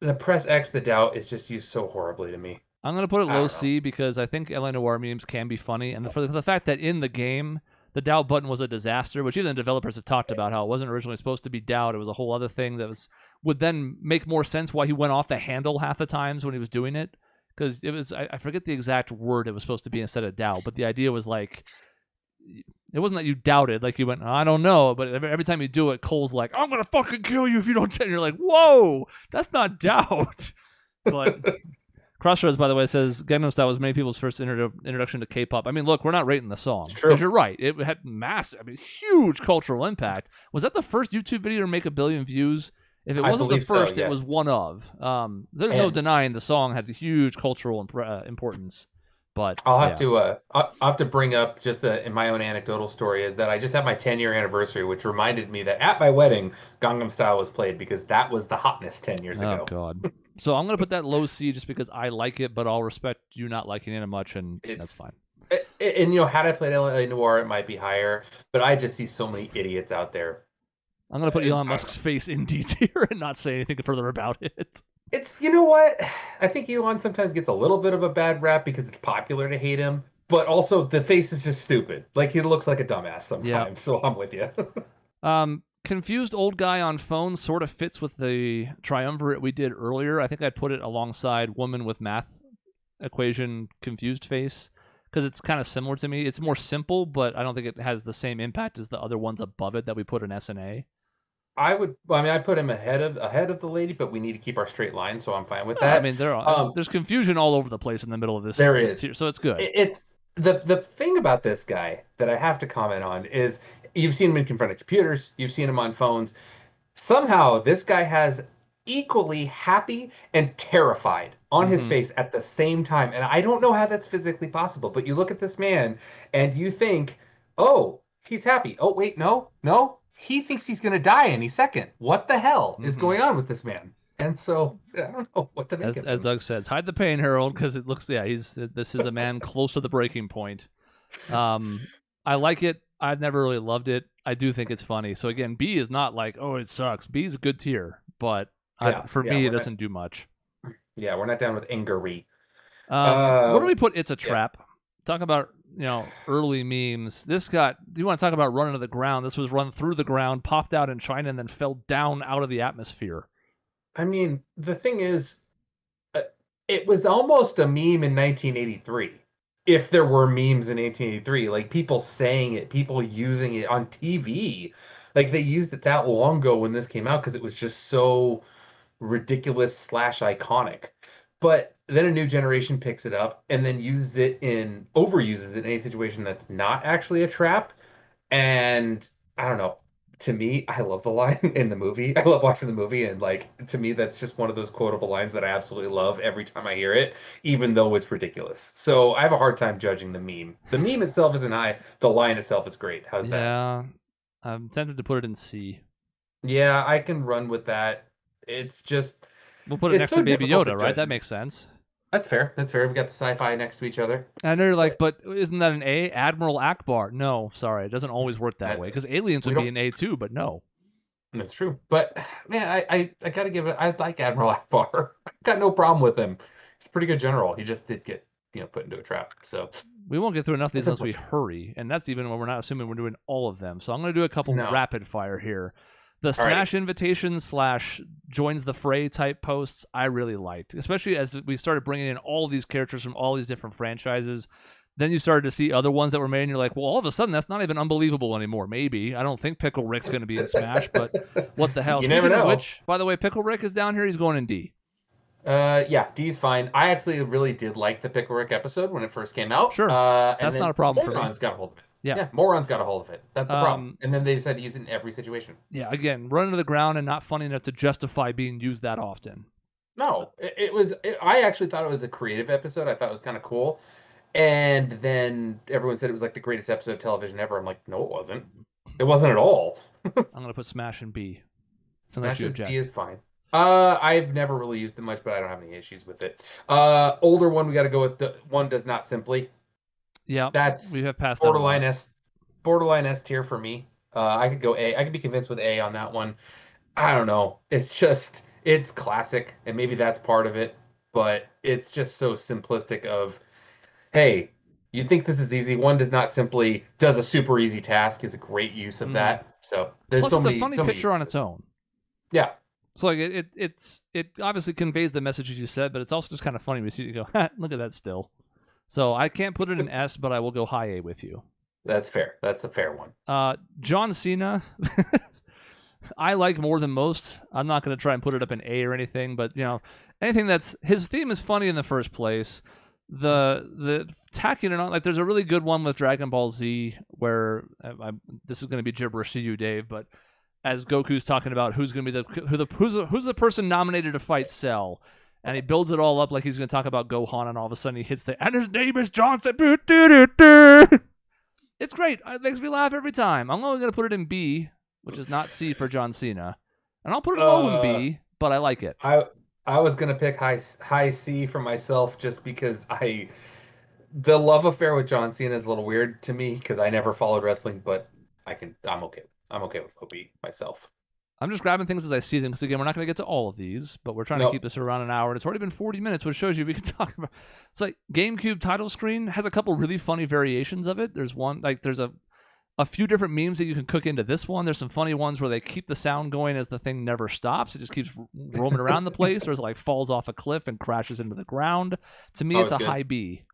the press X to doubt is just used so horribly to me. I'm gonna put it low C because I think LA Noire memes can be funny, and for the fact that in the game the doubt button was a disaster, which even the developers have talked about how it wasn't originally supposed to be doubt. It was a whole other thing that would then make more sense why he went off the handle half the times when he was doing it. because it was I forget the exact word it was supposed to be instead of doubt, but the idea was like it wasn't that you doubted, like you went, I don't know, but every time you do it, Cole's like, I'm gonna fucking kill you if you don't. And you're like, whoa, that's not doubt. But Crossroads, by the way, says Gangnam Style was many people's first introduction to K-pop. I mean, look, we're not rating the song because you're right. It had massive, huge cultural impact. Was that the first YouTube video to make 1 billion views? If it wasn't the first, it was one of. There's no denying the song had a huge cultural importance. But I'll have to bring up just in my own anecdotal story is that I just had my 10-year anniversary, which reminded me that at my wedding, Gangnam Style was played because that was the hotness 10 years ago. Oh God. So I'm gonna put that low C just because I like it, but I'll respect you not liking it much, and that's fine. And had I played LA Noire, it might be higher, but I just see so many idiots out there. I'm gonna put Elon Musk's face in D tier and not say anything further about it. It's, you know what? I think Elon sometimes gets a little bit of a bad rap because it's popular to hate him, but also the face is just stupid. Like, he looks like a dumbass sometimes, so I'm with you. Confused old guy on phone sort of fits with the triumvirate we did earlier. I think I'd put it alongside woman with math equation confused face because it's kind of similar to me. It's more simple, but I don't think it has the same impact as the other ones above it that we put in S and A. I put him ahead of the lady, but we need to keep our straight line, so I'm fine with that. I mean, there's confusion all over the place in the middle of this. There is, tier, so it's good. It's the thing about this guy that I have to comment on is you've seen him in front of computers, you've seen him on phones. Somehow, this guy has equally happy and terrified on his face at the same time, and I don't know how that's physically possible. But you look at this man, and you think, oh, he's happy. Oh, wait, no. He thinks he's going to die any second. What the hell is going on with this man? And so I don't know what to make of him. As Doug says, hide the pain, Harold, because it looks, this is a man close to the breaking point. I like it. I've never really loved it. I do think it's funny. So again, B is not like, oh, it sucks. B is a good tier, but for me, it doesn't do much. Yeah, we're not down with Angery. Where do we put It's a Trap? Talk about early memes. Do you want to talk about run into the ground? This was run through the ground, popped out in China, and then fell down out of the atmosphere. I mean, the thing is, it was almost a meme in 1983. If there were memes in 1883, like people saying it, people using it on TV, like they used it that long ago when this came out because it was just so ridiculous / iconic. But then a new generation picks it up and then overuses it in any situation that's not actually a trap. And I don't know. To me, I love the line in the movie. I love watching the movie, and to me, that's just one of those quotable lines that I absolutely love every time I hear it, even though it's ridiculous. So I have a hard time judging the meme. The meme itself isn't high. The line itself is great. How's that? Yeah, I'm tempted to put it in C. Yeah, I can run with that. It's just we'll put it next to Baby Yoda, right? That makes sense. That's fair. We've got the sci-fi next to each other. And they're like, but isn't that an A? Admiral Akbar. No, sorry. It doesn't always work that way. Because aliens would be an A too, but no. That's true. But, man, I got to give it... I like Admiral Akbar. I've got no problem with him. He's a pretty good general. He just did get put into a trap. So we won't get through enough of these unless we hurry. And that's even when we're not assuming we're doing all of them. So I'm going to do a couple rapid fire here. The Smash invitation / joins the fray type posts I really liked, especially as we started bringing in all these characters from all these different franchises. Then you started to see other ones that were made, and you're like, well, all of a sudden, that's not even unbelievable anymore. Maybe. I don't think Pickle Rick's going to be in Smash, but what the hell? You never know. Which, by the way, Pickle Rick is down here. He's going in D. Yeah, D's fine. I actually really did like the Pickle Rick episode when it first came out. Sure. That's not a problem for me. Moron's got a hold of it. Yeah, Moron's got a hold of it. That's the problem. And then they decided to use it in every situation. Yeah, again, run into the ground and not funny enough to justify being used that often. No, I actually thought it was a creative episode. I thought it was kind of cool. And then everyone said it was like the greatest episode of television ever. I'm like, no, it wasn't. It wasn't at all. I'm going to put Smash in B. Smash in B is fine. I've never really used it much, but I don't have any issues with it. Older one, we got to go with the one does not simply. Yeah, we have passed borderline S tier for me. I could go A. I could be convinced with A on that one. I don't know. It's classic, and maybe that's part of it, but it's just so simplistic of, hey, you think this is easy. One does not simply does a super easy task is a great use of that. So there's Plus, it's a funny picture on its own. Yeah. So like it obviously conveys the messages you said, but it's also just kind of funny when you see you go, ha, look at that still. So I can't put it in S, but I will go high A with you. That's fair. That's a fair one. John Cena, I like more than most. I'm not going to try and put it up in A or anything, but anything that's his theme is funny in the first place. The tacking it on, like there's a really good one with Dragon Ball Z where this is going to be gibberish to you, Dave, but as Goku's talking about who's going to be who's the person nominated to fight Cell, and he builds it all up like he's going to talk about Gohan, and all of a sudden he hits and his name is Johnson. It's great. It makes me laugh every time. I'm only going to put it in B, which is not C for John Cena, and I'll put it low in B, but I like it. I was gonna pick high C for myself just because the love affair with John Cena is a little weird to me because I never followed wrestling, but I'm okay with low B myself. I'm just grabbing things as I see them because again, we're not going to get to all of these, but we're trying to keep this around an hour, and it's already been 40 minutes, which shows you we can talk about. It's like GameCube title screen has a couple really funny variations of it. There's one there's a few different memes that you can cook into this one. There's some funny ones where they keep the sound going as the thing never stops. It just keeps roaming around the place, or it like falls off a cliff and crashes into the ground. To me, it's a high B.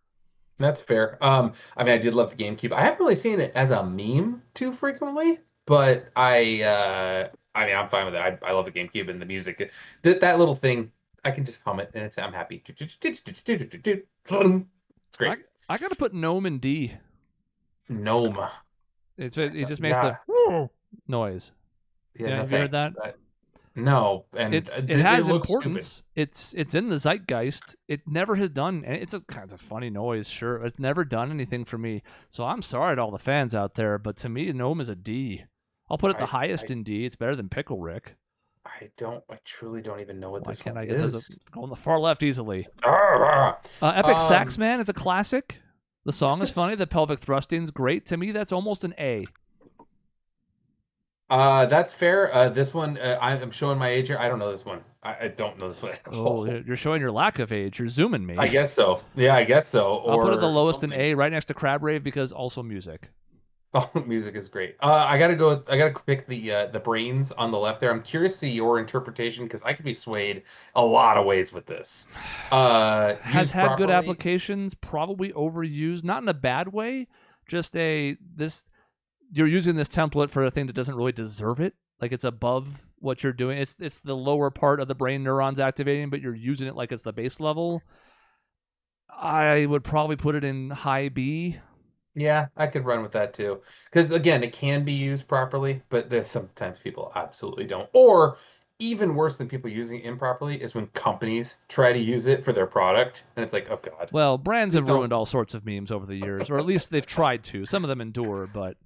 That's fair. I mean, I did love the GameCube. I haven't really seen it as a meme too frequently, but I mean, I'm fine with it. I love the GameCube and the music. That little thing, I can just hum it, and I'm happy. It's great. I got to put Gnome in D. Gnome. It just makes the noise. Yeah, have you heard that? No, and it has importance. Stupid. It's in the zeitgeist. It never has done. It's a kind of funny noise, sure. It's never done anything for me. So I'm sorry to all the fans out there, but to me, Gnome is a D. I'll put it the highest in D. It's better than Pickle Rick. I truly don't even know what this one is. Why can't I get this? Go on the far left easily. Epic Sax Man is a classic. The song is funny. The pelvic thrusting's great. To me, that's almost an A. That's fair. This one, I'm showing my age here. I don't know this one. I don't know this one. Oh, you're showing your lack of age. You're zooming me. I guess so. Yeah, I guess so. I'll put it the lowest in A, right next to Crab Rave, because also music. Oh, music is great. I gotta pick the brains on the left there. I'm curious to see your interpretation because I could be swayed a lot of ways with this. Has had good applications, probably overused, not in a bad way. Just you're using this template for a thing that doesn't really deserve it. Like it's above what you're doing. It's the lower part of the brain neurons activating, but you're using it like it's the base level. I would probably put it in high B. Yeah, I could run with that too. Because again, it can be used properly, but there's sometimes people absolutely don't. Or even worse than people using it improperly is when companies try to use it for their product, and it's like, oh god. Well, brands have ruined all sorts of memes over the years, or at least they've tried to. Some of them endure, but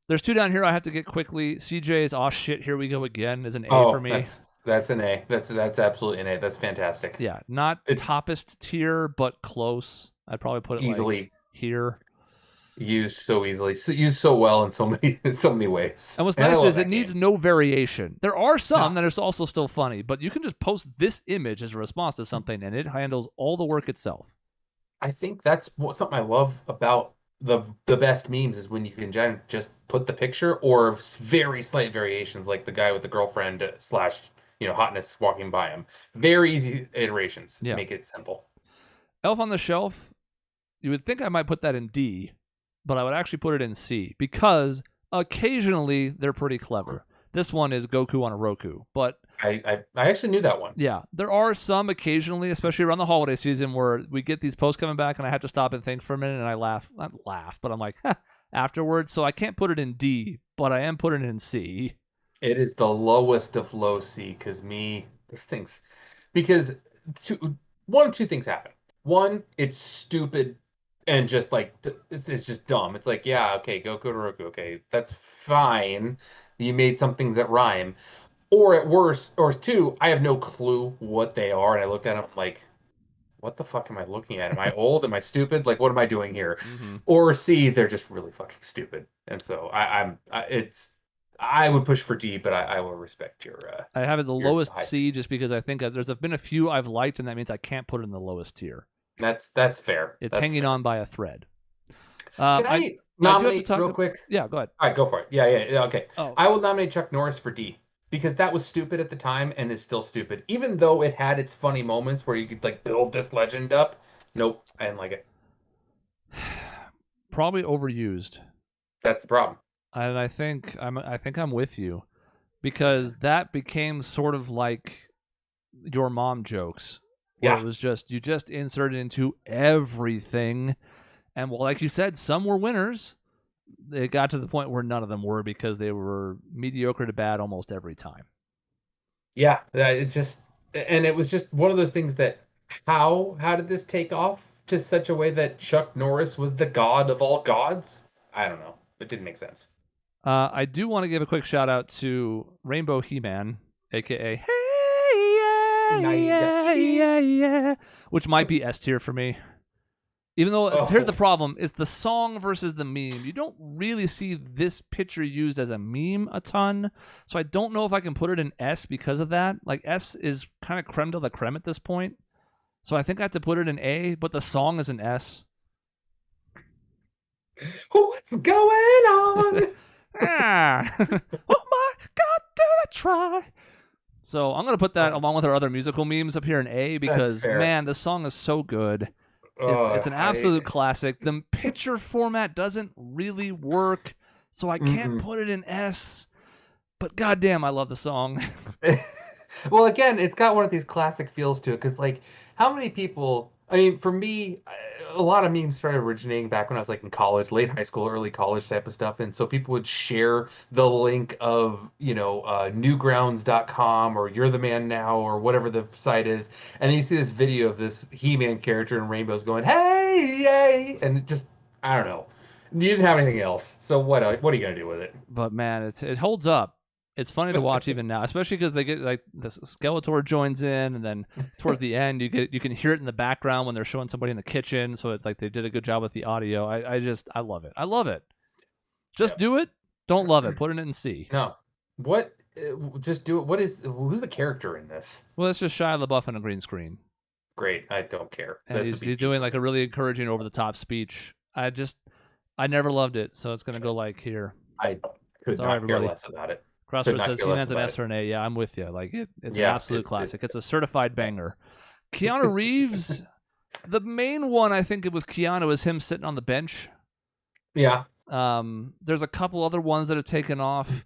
there's two down here I have to get quickly. CJ's "oh shit, here we go again" is an A for me. That's an A. That's absolutely an A. That's fantastic. Yeah, not toppest tier, but close. I'd probably put it easily like here. Used so easily, used so well in so many ways. And what's nice is it needs no variation. There are some that are also still funny, but you can just post this image as a response to something, and it handles all the work itself. I think that's something I love about the best memes is when you can just put the picture or very slight variations, like the guy with the girlfriend / hotness walking by him. Very easy iterations. Yeah. Make it simple. Elf on the Shelf. You would think I might put that in D, but I would actually put it in C because occasionally they're pretty clever. This one is Goku on a Roku, but I actually knew that one. Yeah, there are some occasionally, especially around the holiday season, where we get these posts coming back and I have to stop and think for a minute, and I laugh. Not laugh, but I'm like, afterwards. So I can't put it in D, but I am putting it in C. It is the lowest of low C because one of two things happen. One, it's stupid. And just like, it's just dumb. It's like, yeah, okay, Goku to Roku. Okay, that's fine. You made some things that rhyme. Or at worst, or two, I have no clue what they are. And I look at them like, what the fuck am I looking at? Am I old? Am I stupid? Like, what am I doing here? Mm-hmm. Or C, they're just really fucking stupid. And so I would push for D, but I will respect your. I have it the lowest C just because I think there's been a few I've liked, and that means I can't put it in the lowest tier. That's fair. It's hanging on by a thread. Can I nominate real quick? Yeah, go ahead. All right, go for it. Yeah, okay. Oh. I will nominate Chuck Norris for D because that was stupid at the time and is still stupid. Even though it had its funny moments where you could like build this legend up. Nope, I didn't like it. Probably overused. That's the problem. And I think I'm with you, because that became sort of like your mom jokes, where Yeah. it was just you just inserted into everything, and well, like you said, some were winners. It got to the point where none of them were, because they were mediocre to bad almost every time. Yeah, it's just, and it was just one of those things that how did this take off to such a way that Chuck Norris was the god of all gods? I don't know. It didn't make sense. I do want to give a quick shout out to Rainbow He-Man, aka Hey Yeah Yeah Yeah Yeah, which might be S tier for me. Even though here's the problem: it's the song versus the meme. You don't really see this picture used as a meme a ton, so I don't know if I can put it in S because of that. Like S is kind of creme de la creme at this point, so I think I have to put it in A. But the song is an S. What's going on? Oh my God, do I try? So I'm gonna put that along with our other musical memes up here in A, because man, the song is so good. It's an absolute classic. The picture format doesn't really work, so I can't put it in S. But goddamn, I love the song. Well, again, it's got one of these classic feels to it, because like, how many people? I mean, for me, a lot of memes started originating back when I was like in college, late high school, early college type of stuff, and so people would share the link of newgrounds.com or You're the Man Now or whatever the site is, and then you see this video of this He-Man character in rainbows going hey yay, and it just, I don't know. You didn't have anything else, so what are you gonna do with it? But man, it holds up. It's funny to watch even now, especially because they get like the Skeletor joins in, and then towards the end you can hear it in the background when they're showing somebody in the kitchen. So it's like they did a good job with the audio. I love it. I love it. Just do it. Don't love it. Put it in C. No, what? Just do it. Who's the character in this? Well, it's just Shia LaBeouf on a green screen. Great, I don't care. And he's doing like a really encouraging over the top speech. I never loved it, so it's gonna go like here. I could not care less about it. Crossroads says He-Man's an S or an A. Yeah, I'm with you. Like it's an absolute classic. It's a certified banger. Keanu Reeves, the main one I think with Keanu is him sitting on the bench. Yeah. There's a couple other ones that have taken off.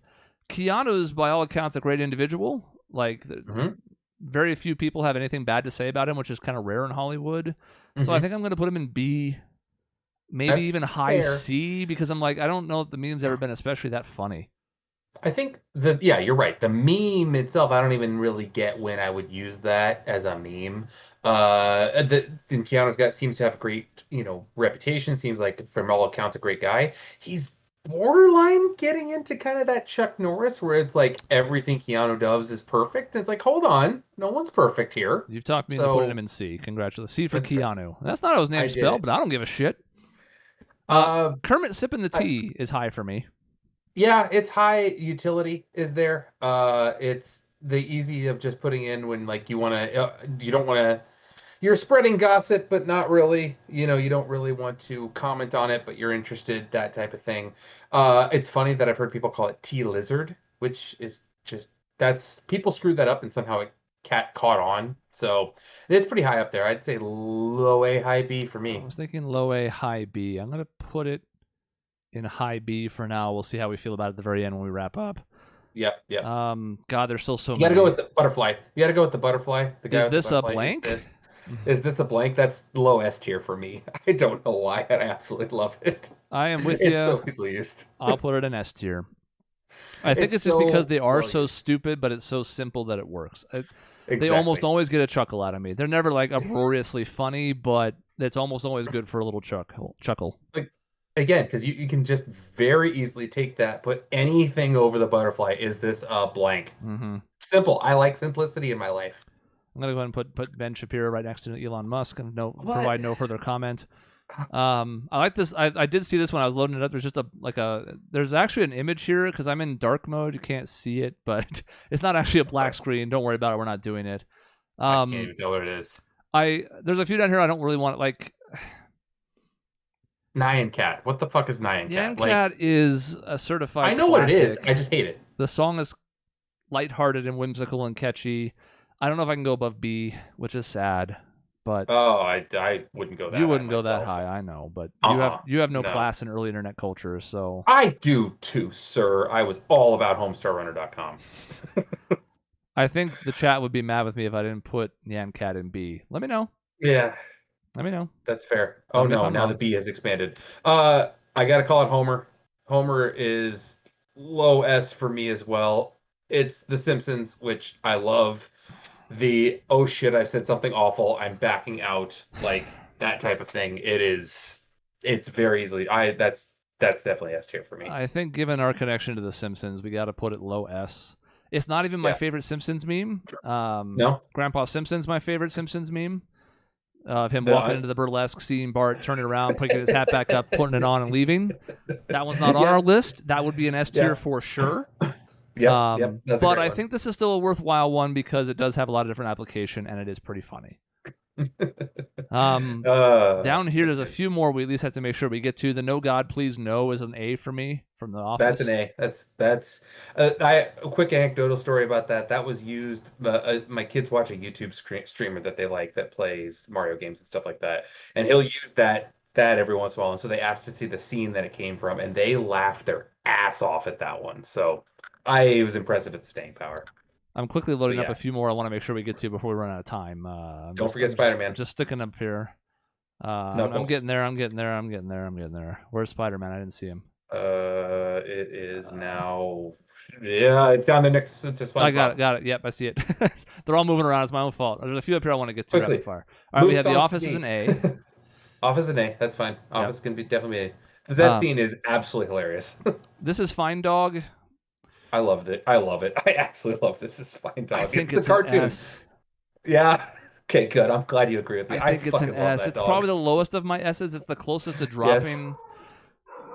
Keanu's by all accounts a great individual. Like very few people have anything bad to say about him, which is kind of rare in Hollywood. So I think I'm going to put him in B, maybe even high C, because I'm like, I don't know if the meme's ever been especially that funny. I think you're right. The meme itself, I don't even really get when I would use that as a meme. Keanu's seems to have a great, reputation. Seems like, from all accounts, a great guy. He's borderline getting into kind of that Chuck Norris, where it's like everything Keanu does is perfect. And it's like, hold on, no one's perfect here. You've talked me into putting him in C. Congratulations, C for Keanu. That's not how his name's spelled, but I don't give a shit. Kermit sipping the tea is high for me. Yeah, it's high utility is there. It's the easy of just putting in when like you don't want to, you're spreading gossip, but not really, you don't really want to comment on it, but you're interested, that type of thing. It's funny that I've heard people call it tea lizard, which is just, people screwed that up and somehow it caught on. So it's pretty high up there. I'd say low A, high B for me. I was thinking low A, high B. I'm going to put it in high B for now. We'll see how we feel about it at the very end when we wrap up. Yep. God, there's still so many. You gotta go with the butterfly. The guy is this a blank? Is this a blank? That's low S tier for me. I don't know why. I absolutely love it. I am with you. It's so easily used. I'll put it in S tier. I think it's just because they are so stupid, but it's so simple that it works. They almost always get a chuckle out of me. They're never like uproariously funny, but it's almost always good for a little chuckle. Again, because you can just very easily take that, put anything over the butterfly. Is this a blank? Simple. I like simplicity in my life. I'm going to go ahead and put Ben Shapiro right next to Elon Musk and provide no further comment. I like this. I did see this when I was loading it up. There's just there's actually an image here because I'm in dark mode. You can't see it, but it's not actually a black screen. Don't worry about it. We're not doing it. I can't even tell what it is. There's a few down here I don't really want like. Nyan Cat. What the fuck is Nyan Cat? Nyan Cat is a certified I know classic. what it is. I just hate it. The song is lighthearted and whimsical and catchy. I don't know if I can go above B, which is sad. But Oh, I wouldn't go that high. You wouldn't go myself. that high, I know. But Uh-uh, you have no no. class in early internet culture, so I do too, sir. I was all about HomestarRunner.com. I think the chat would be mad with me if I didn't put Nyan Cat in B. Let me know. Yeah. Let me know. That's fair. Tell Oh me if no, I'm now wrong. the B has expanded. I gotta call it Homer. Homer is low S for me as well. It's The Simpsons, which I love. The oh shit, I've said something awful, I'm backing out, like that type of thing. It's very easily that's definitely S tier for me. I think given our connection to The Simpsons, we got to put it low S. It's not even my favorite Simpsons meme. No? Grandpa Simpson's my favorite Simpsons meme. Of him walking into the burlesque, seeing Bart, turning around, putting his hat back up, putting it on, and leaving. That one's not on our list. That would be an S tier for sure. Yep. But I think this is still a worthwhile one because it does have a lot of different application and it is pretty funny. Down here, there's a few more we at least have to make sure we get to. The No God Please No is an A for me from The Office. That's an A. That's a quick anecdotal story about that. That was used. My kids watch a YouTube streamer that they like that plays Mario games and stuff like that, and he'll use that every once in a while. And so they asked to see the scene that it came from, and they laughed their ass off at that one. So I was impressive at the staying power. I'm quickly loading up a few more I want to make sure we get to before we run out of time. Don't forget Spider-Man. Just sticking up here. I'm getting there. Where's Spider-Man? I didn't see him. It is now. Yeah, it's down there next to SpongeBob. I got it. Yep, I see it. They're all moving around. It's my own fault. There's a few up here I want to get to rapid fire. All right, we have The Office as an A. Office is an A. That's fine. Office can be definitely an A. Because that scene is absolutely hilarious. This is Fine Dog. I loved it. I love it. I absolutely love This is Fine Dog. I think it's the cartoon. An S. Yeah. Okay, good. I'm glad you agree with me. I think it's an S. It's probably the lowest of my S's. It's the closest to dropping.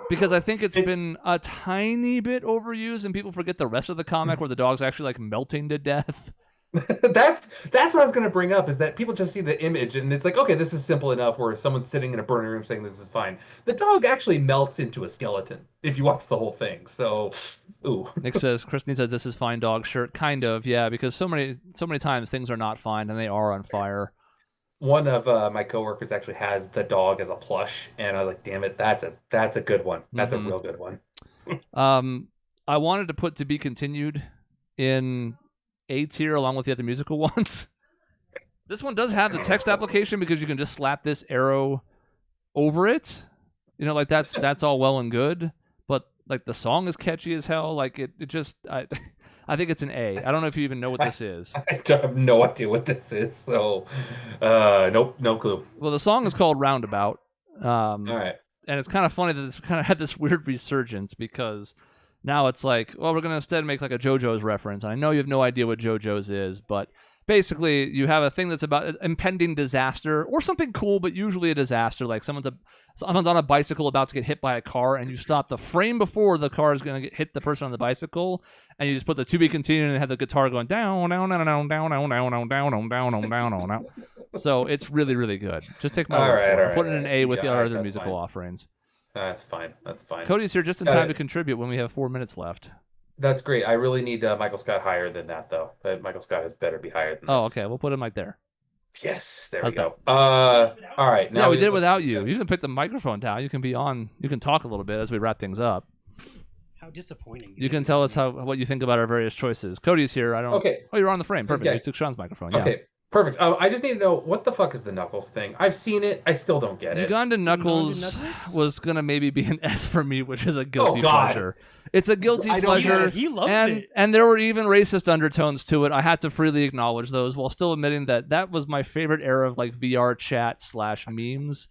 Because I think it's been a tiny bit overused, and people forget the rest of the comic where the dog's actually like melting to death. That's what I was going to bring up, is that people just see the image and it's like, okay, this is simple enough, where someone's sitting in a burning room saying this is fine. The dog actually melts into a skeleton if you watch the whole thing. So, ooh. Nick says, Chris needs a This Is Fine Dog shirt. Kind of, yeah, because so many times things are not fine and they are on fire. One of my coworkers actually has the dog as a plush, and I was like, damn it, that's a good one. That's a real good one. I wanted to put To Be Continued in A tier along with the other musical ones. This one does have the text application because you can just slap this arrow over it. You know, like that's all well and good, but like the song is catchy as hell. Like it just I think it's an A. I don't know if you even know what this is. I have no idea what this is, so nope, no clue. Well, the song is called Roundabout. All right. And it's kind of funny that it's kind of had this weird resurgence because now it's like, well, we're going to instead make like a JoJo's reference. And I know you have no idea what JoJo's is, but basically you have a thing that's about impending disaster or something cool, but usually a disaster. Like someone's on a bicycle about to get hit by a car, and you stop the frame before the car is going to hit the person on the bicycle, and you just put the To Be Continued and have the guitar going down, down, down, down, down, down, down, down, down, down, down, down. So it's really, really good. Just take my word for it. Put it in an A with the other musical offerings. That's fine. That's fine. Cody's here just in time to contribute when we have 4 minutes left. That's great. I really need Michael Scott higher than that, though. Michael Scott has better be higher than this. Oh, okay. We'll put him right there. Yes, there we go. All right. Now we did it without you. You can pick the microphone down. You can be on. You can talk a little bit as we wrap things up. How disappointing. You can tell us what you think about our various choices. Cody's here. Okay. Oh, you're on the frame. Perfect. Okay. You took Sean's microphone. Yeah. Okay. Perfect. I just need to know, what the fuck is the Knuckles thing? I've seen it. I still don't get it. Uganda Knuckles was going to maybe be an S for me, which is a guilty pleasure. It's a guilty pleasure. He loves it. And there were even racist undertones to it. I had to freely acknowledge those while still admitting that was my favorite era of like VR chat / memes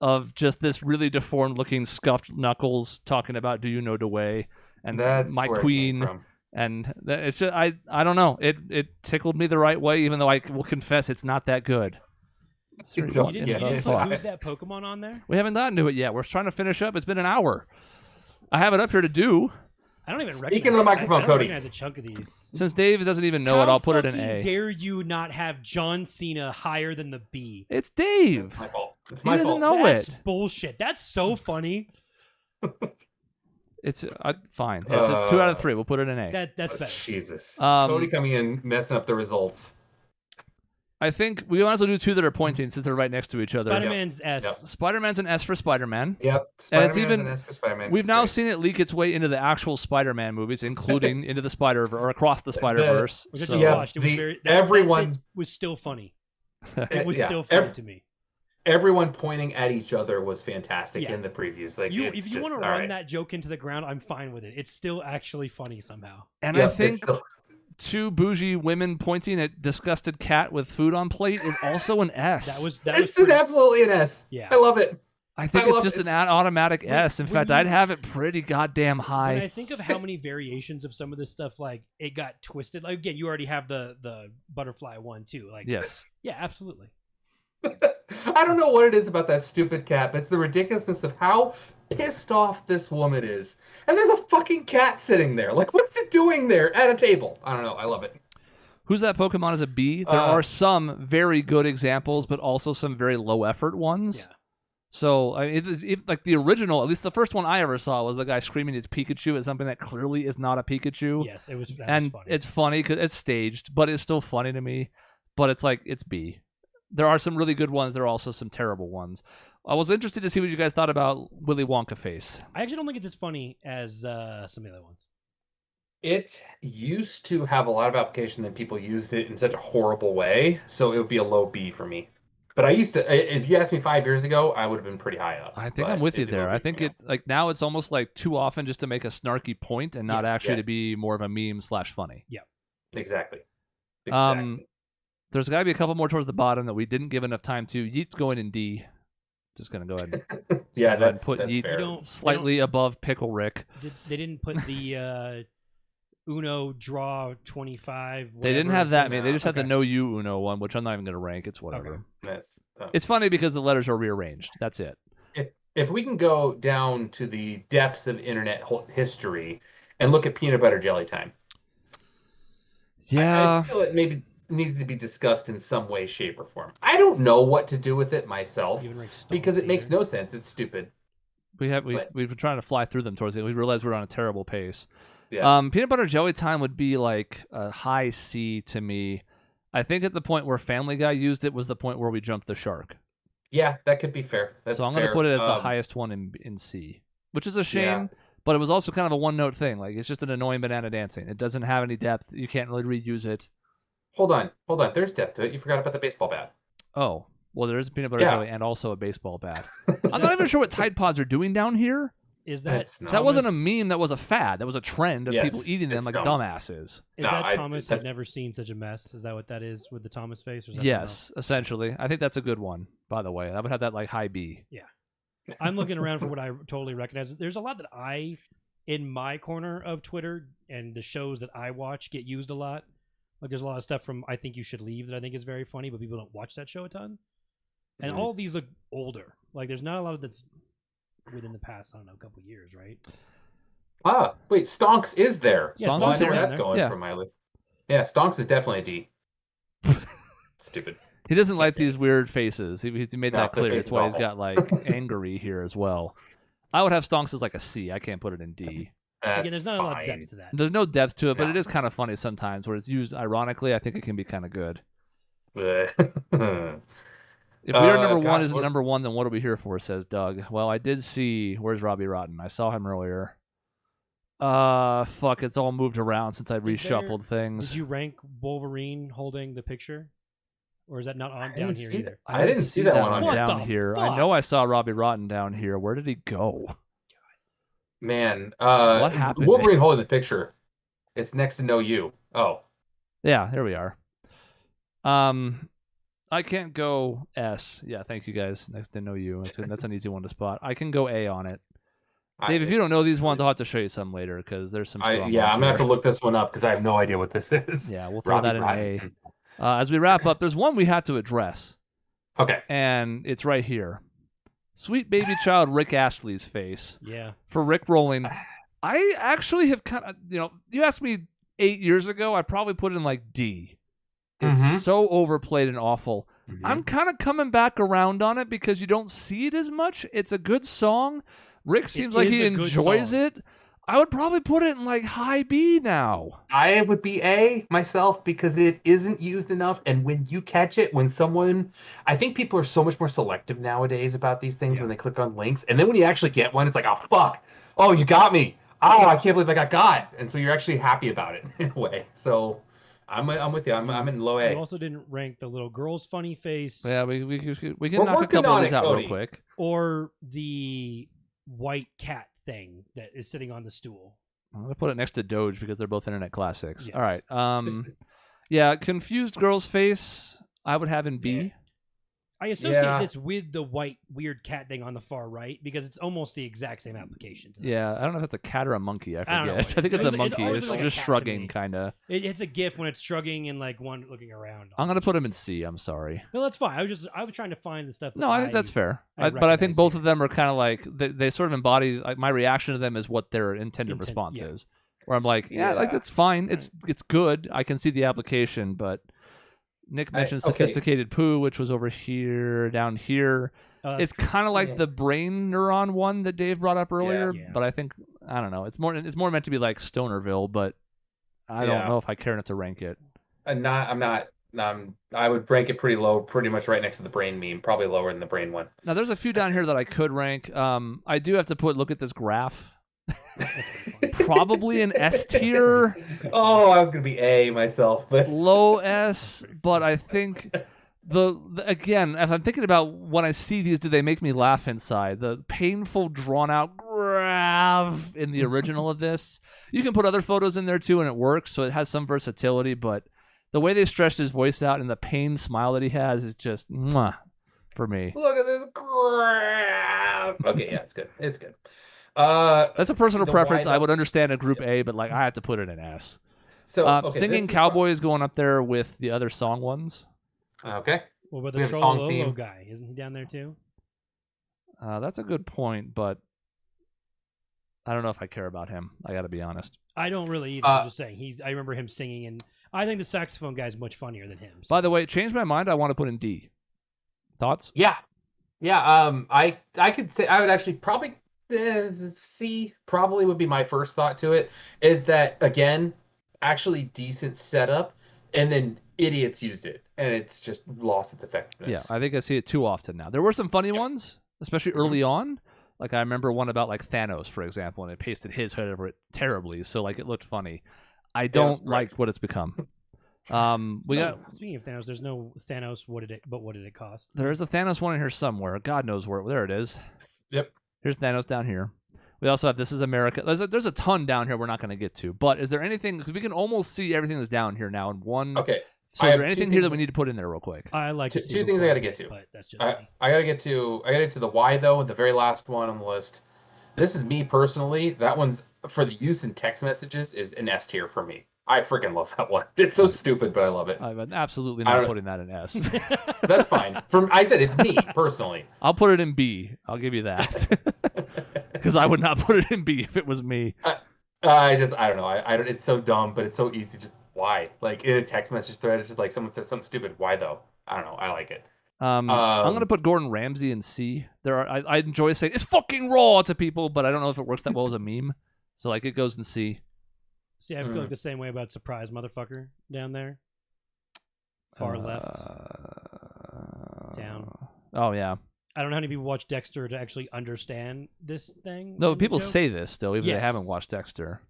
of just this really deformed looking scuffed Knuckles talking about "Do you know the way?" and That's my where queen. it came from. And it's just I don't know. It tickled me the right way, even though I will confess it's not that good. Who's that Pokemon on there? We haven't gotten to it yet. We're trying to finish up. It's been an hour. I have it up here to do. I don't even recognize. Speaking of the microphone, I Cody. recognize a chunk of these. Since Dave doesn't even know it, I'll put it in A. How dare you not have John Cena higher than the B? It's Dave. It's my fault. It's He my doesn't fault. know That's it. bullshit. That's so funny. It's fine. It's a 2 out of 3. We'll put it in A. That's better. Jesus. Cody coming in, messing up the results. I think we might as well do 2 that are pointing since they're right next to each other. Spider-Man's S. Yep. Spider-Man's an S for Spider-Man. Yep. And it's Spider-Man's even an S for Spider-Man. we've It's now great. seen it leak its way into the actual Spider-Man movies, including into the Spider or across the Spider-Verse. Which I So- just watched. It was everyone that was still funny. It was Yeah, still funny to me. Everyone pointing at each other was fantastic Yeah. in the previews. Like, If you want to all run right. that joke into the ground, I'm fine with it. It's still actually funny somehow. And Yep, I it's think still- 2 bougie women pointing at disgusted cat with food on plate is also an S. That was it's absolutely an S. Yeah. I love it. I think I it's love just it. an automatic S. In when fact, you- I'd have it pretty goddamn When high. I think of how many variations of some of this stuff, like it got twisted. Like again, you already have the butterfly one too. Like Yes. yeah, absolutely. I don't know what it is about that stupid cat, but it's the ridiculousness of how pissed off this woman is. And there's a fucking cat sitting there. Like, what's it doing there at a table? I don't know. I love it. Who's that Pokemon as a B? There are some very good examples, but also some very low effort ones. Yeah. So, like the original, at least the first one I ever saw was the guy screaming it's Pikachu at something that clearly is not a Pikachu. Yes, that was And funny. it's funny because it's staged, but it's still funny to me. But it's like, it's B. There are some really good ones. There are also some terrible ones. I was interested to see what you guys thought about Willy Wonka face. I actually don't think it's as funny as some of the other ones. It used to have a lot of application that people used it in such a horrible way, so it would be a low B for me. But I used to, if you asked me 5 years ago, I would have been pretty high up. I think But I'm with you it'd be there. low B I for think me it like now it's almost like too often just to make a snarky point and not Yeah, actually yes. to be more of a meme / funny. Exactly. There's got to be a couple more towards the bottom that we didn't give enough time to. Yeet's going in D. Just gonna go ahead. And Yeah, go ahead and that's put Yeet fair. You don't- slightly above Pickle Rick. They didn't put the Uno draw 25. They didn't whatever have that thing. many. They just had the Okay. No You Uno one, which I'm not even gonna rank. It's whatever. Okay. That's, It's funny because the letters are rearranged. That's it. if we can go down to the depths of internet history and look at peanut butter jelly time. Yeah. I feel it maybe needs to be discussed in some way, shape, or form. I don't know what to do with it myself You even rank Stones because it makes either. no sense. It's stupid. We've but- been trying to fly through them towards the end. We realized we're on a terrible pace. Yes. Peanut butter jelly time would be like a high C to me. I think at the point where Family Guy used it was the point where we jumped the shark. Yeah, that could be fair. That's so I'm fair. going to put it as the highest one in C, which is a shame, but it was also kind of a one-note thing. Like, it's just an annoying banana dancing. It doesn't have any depth. You can't really reuse it. Hold on. There's depth to it. You forgot about the baseball bat. Oh, well, there is a peanut butter Yeah. jelly and also a baseball bat. I'm not even sure what Tide Pods are doing down here. Is that That's not- That wasn't a Thomas- meme. That was a fad. That was a trend of Yes, people eating them it's like dumb. dumbasses. Is No, that I- Thomas that's- had never seen such a mess? Is that what that is with the Thomas face? Or is that Yes, essentially. I think that's a good one, by the way. I would have that like high B. I'm looking around for what I totally recognize. There's a lot that in my corner of Twitter and the shows that I watch get used a lot. Like there's a lot of stuff from I Think You Should Leave that I think is very funny, but people don't watch that show a ton. And all of these look older. Like there's not a lot of that's within the past, I don't know, couple years, right? Ah, wait, Stonks is there. Yeah, Stonks Well, I is know where there. that's going Yeah. from my list. Yeah, Stonks is definitely a D. Stupid. He doesn't like these weird faces. He made No, that the clear. face That's is why he's awful. got like angry here as well. I would have Stonks as like a C. I can't put it in D. That's Again, there's not a lot of fine. depth to that. There's no depth to it, but No. it is kind of funny sometimes where it's used ironically. I think it can be kind of good. If we are number one gosh, isn't number one, then what are we here for? Says Doug. Well, I did see. Where's Robbie Rotten? I saw him earlier. Fuck! It's all moved around since I Is there- reshuffled things. Did you rank Wolverine holding the picture? Or is that not on I down didn't here see either? I didn't see that one on What down the here. I fuck? know I saw Robbie Rotten down here. Where did he go? Man, What happened, Wolverine holding the picture. It's next to No You. Oh, Yeah, there we are. I can't go S. Yeah, thank you guys. Next to know you. That's an easy one to spot. I can go A on it. Dave, if you don't know these ones, I'll have to show you some later because there's some strong I'm ones gonna have to here. look this one up because I have no idea what this is. Yeah, we'll throw that in Robbie A. Rotten. As we wrap up, there's one we have to address, Okay. and it's right here. Sweet baby child Rick Astley's face Yeah. for Rick rolling. I actually have kind of, you asked me 8 years ago, I probably put it in like D. It's Mhm. so overplayed and awful. Mhm. I'm kind of coming back around on it because you don't see it as much. It's a good song. Rick seems like is he a good enjoys song. it. I would probably put it in like high B now. I would be A myself because it isn't used enough. And when you catch it, when someone, I think people are so much more selective nowadays about these things when they click on links. And then when you actually get one, it's like, oh, fuck. Oh, you got me. Oh, I can't believe I got. And so you're actually happy about it in a way. So I'm with you. I'm in low A. You also didn't rank the little girl's funny face. Yeah, we can We're knock a working couple of on these it, out Cody. real quick. Or the white cat thing that is sitting on the stool. I'm gonna put it next to Doge because they're both internet classics. Yes. All right. Yeah, confused girl's face. I would have in B. Yeah. I associate Yeah. this with the white weird cat thing on the far right because it's almost the exact same application. To this. Yeah, I don't know if that's a cat or a monkey. I I don't know forget. what I think it is. it's a It monkey. always It's looks like a just cat to shrugging, me. kind of. It's a GIF when it's shrugging and like one looking around. I'm gonna put him in C. I'm sorry. No, that's fine. I was trying to find the stuff. No, I think that's fair. I But I think recognize both here. of them are kind of like they sort of embody. Like my reaction to them is what their intended response yeah. is. Where I'm like, yeah, like Yeah. that's fine. It's good. I can see the application, but Nick mentioned okay. sophisticated poo, which was over here, down here. It's kind of like yeah. the brain neuron one that Dave brought up earlier, Yeah. but I think I don't know. It's more meant to be like Stonerville, but I don't Yeah. know if I care enough to rank it. I'm not. I would rank it pretty low, pretty much right next to the brain meme, probably lower than the brain one. Now there's a few down here that I could rank. I do have to look at this graph. Probably an S tier, Oh, I was gonna be A myself, but low S, but I think again, as I'm thinking about when I see these, do they make me laugh inside? The painful, drawn out graph in the original of this. You can put other photos in there too, and it works, so it has some versatility. But the way they stretched his voice out and the pain smile that he has is just mwah for me. look at this crap. Okay, yeah, it's good. It's good. That's a personal The preference. wide- I would understand a group A, but like I have to put it in S. So okay, Singing this is Cowboy is going up there with the other song ones. Okay. What about We the have a song Trollolo theme. guy? Isn't he down there too? That's a good point, but I don't know if I care about him. I got to be honest. I don't really either. I'm just saying. I remember him singing, and I think the saxophone guy's much funnier than him. So. By the way, changed my mind. I want to put in D. Thoughts? Yeah. I could say I would actually probably C probably would be my first thought to it. Is that again actually decent setup, and then idiots used it, and it's just lost its effectiveness. Yeah, I think I see it too often now. There were some funny ones, especially early on. Like I remember one about like Thanos, for example, and it pasted his head over it terribly, so like it looked funny. I don't like what it's become. Speaking of Thanos, there's no Thanos. What did it cost? There's a Thanos one in here somewhere. God knows where. There it is. Yep. Here's Thanos down here. We also have This Is America. There's a ton down here we're not going to get to. But is there anything, because we can almost see everything that's down here now in one. Okay. So I is have there two anything here that things- we need to put in there real quick? I like Two to see things them I gotta play, get to. but that's just I me. gotta get to the Y though, the very last one on the list. This is me personally. That one's for the use in text messages is an S tier for me. I freaking love that one. It's so stupid, but I love it. I'm absolutely I not don't- putting that in S. That's fine. I said it's me personally. I'll put it in B. I'll give you that. Because I would not put it in B if it was me. I don't know. I don't. It's so dumb, but it's so easy. Just why? Like in a text message thread, it's just like someone says something stupid. Why though? I don't know. I like it. I'm going to put Gordon Ramsay in C. I enjoy saying, it's fucking raw to people, but I don't know if it works that well as a meme. So like it goes in C. See, I feel like the same way about surprise motherfucker down there. Far left. Down. Oh, yeah. I don't know how many people watch Dexter to actually understand this thing. No, in the people joke. say this still, even if they Yes. haven't watched Dexter.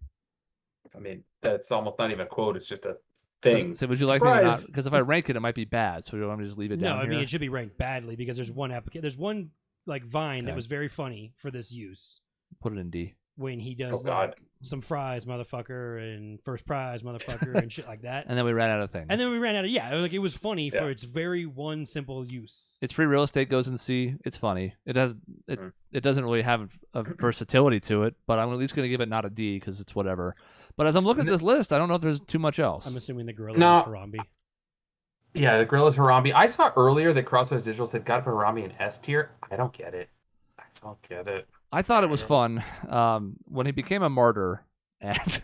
I mean, that's almost not even a quote. It's just a thing. So would you like me to not? Surprise! Because if I rank it, it might be bad. So do you want me to just leave it No, down I here? mean it should be ranked badly because there's one application. There's one like Vine that Okay. was very funny for this use Put it in D. when he does Oh, God. like some fries, motherfucker, and first prize, motherfucker, and shit like that. And then we ran out of things. And then we ran out of like it was funny Yeah. for its very one simple use. It's free real estate goes in C. It's funny. It doesn't really have a versatility to it, but I'm at least going to give it not a D because it's whatever. But as I'm looking at this list, I don't know if there's too much else. I'm assuming the gorilla No. is Harambe. Yeah, the Gorilla's Harambe. I saw earlier that Crossroads Digital said gotta put Harambe in S tier. I don't get it. I thought it was fun when he became a martyr, and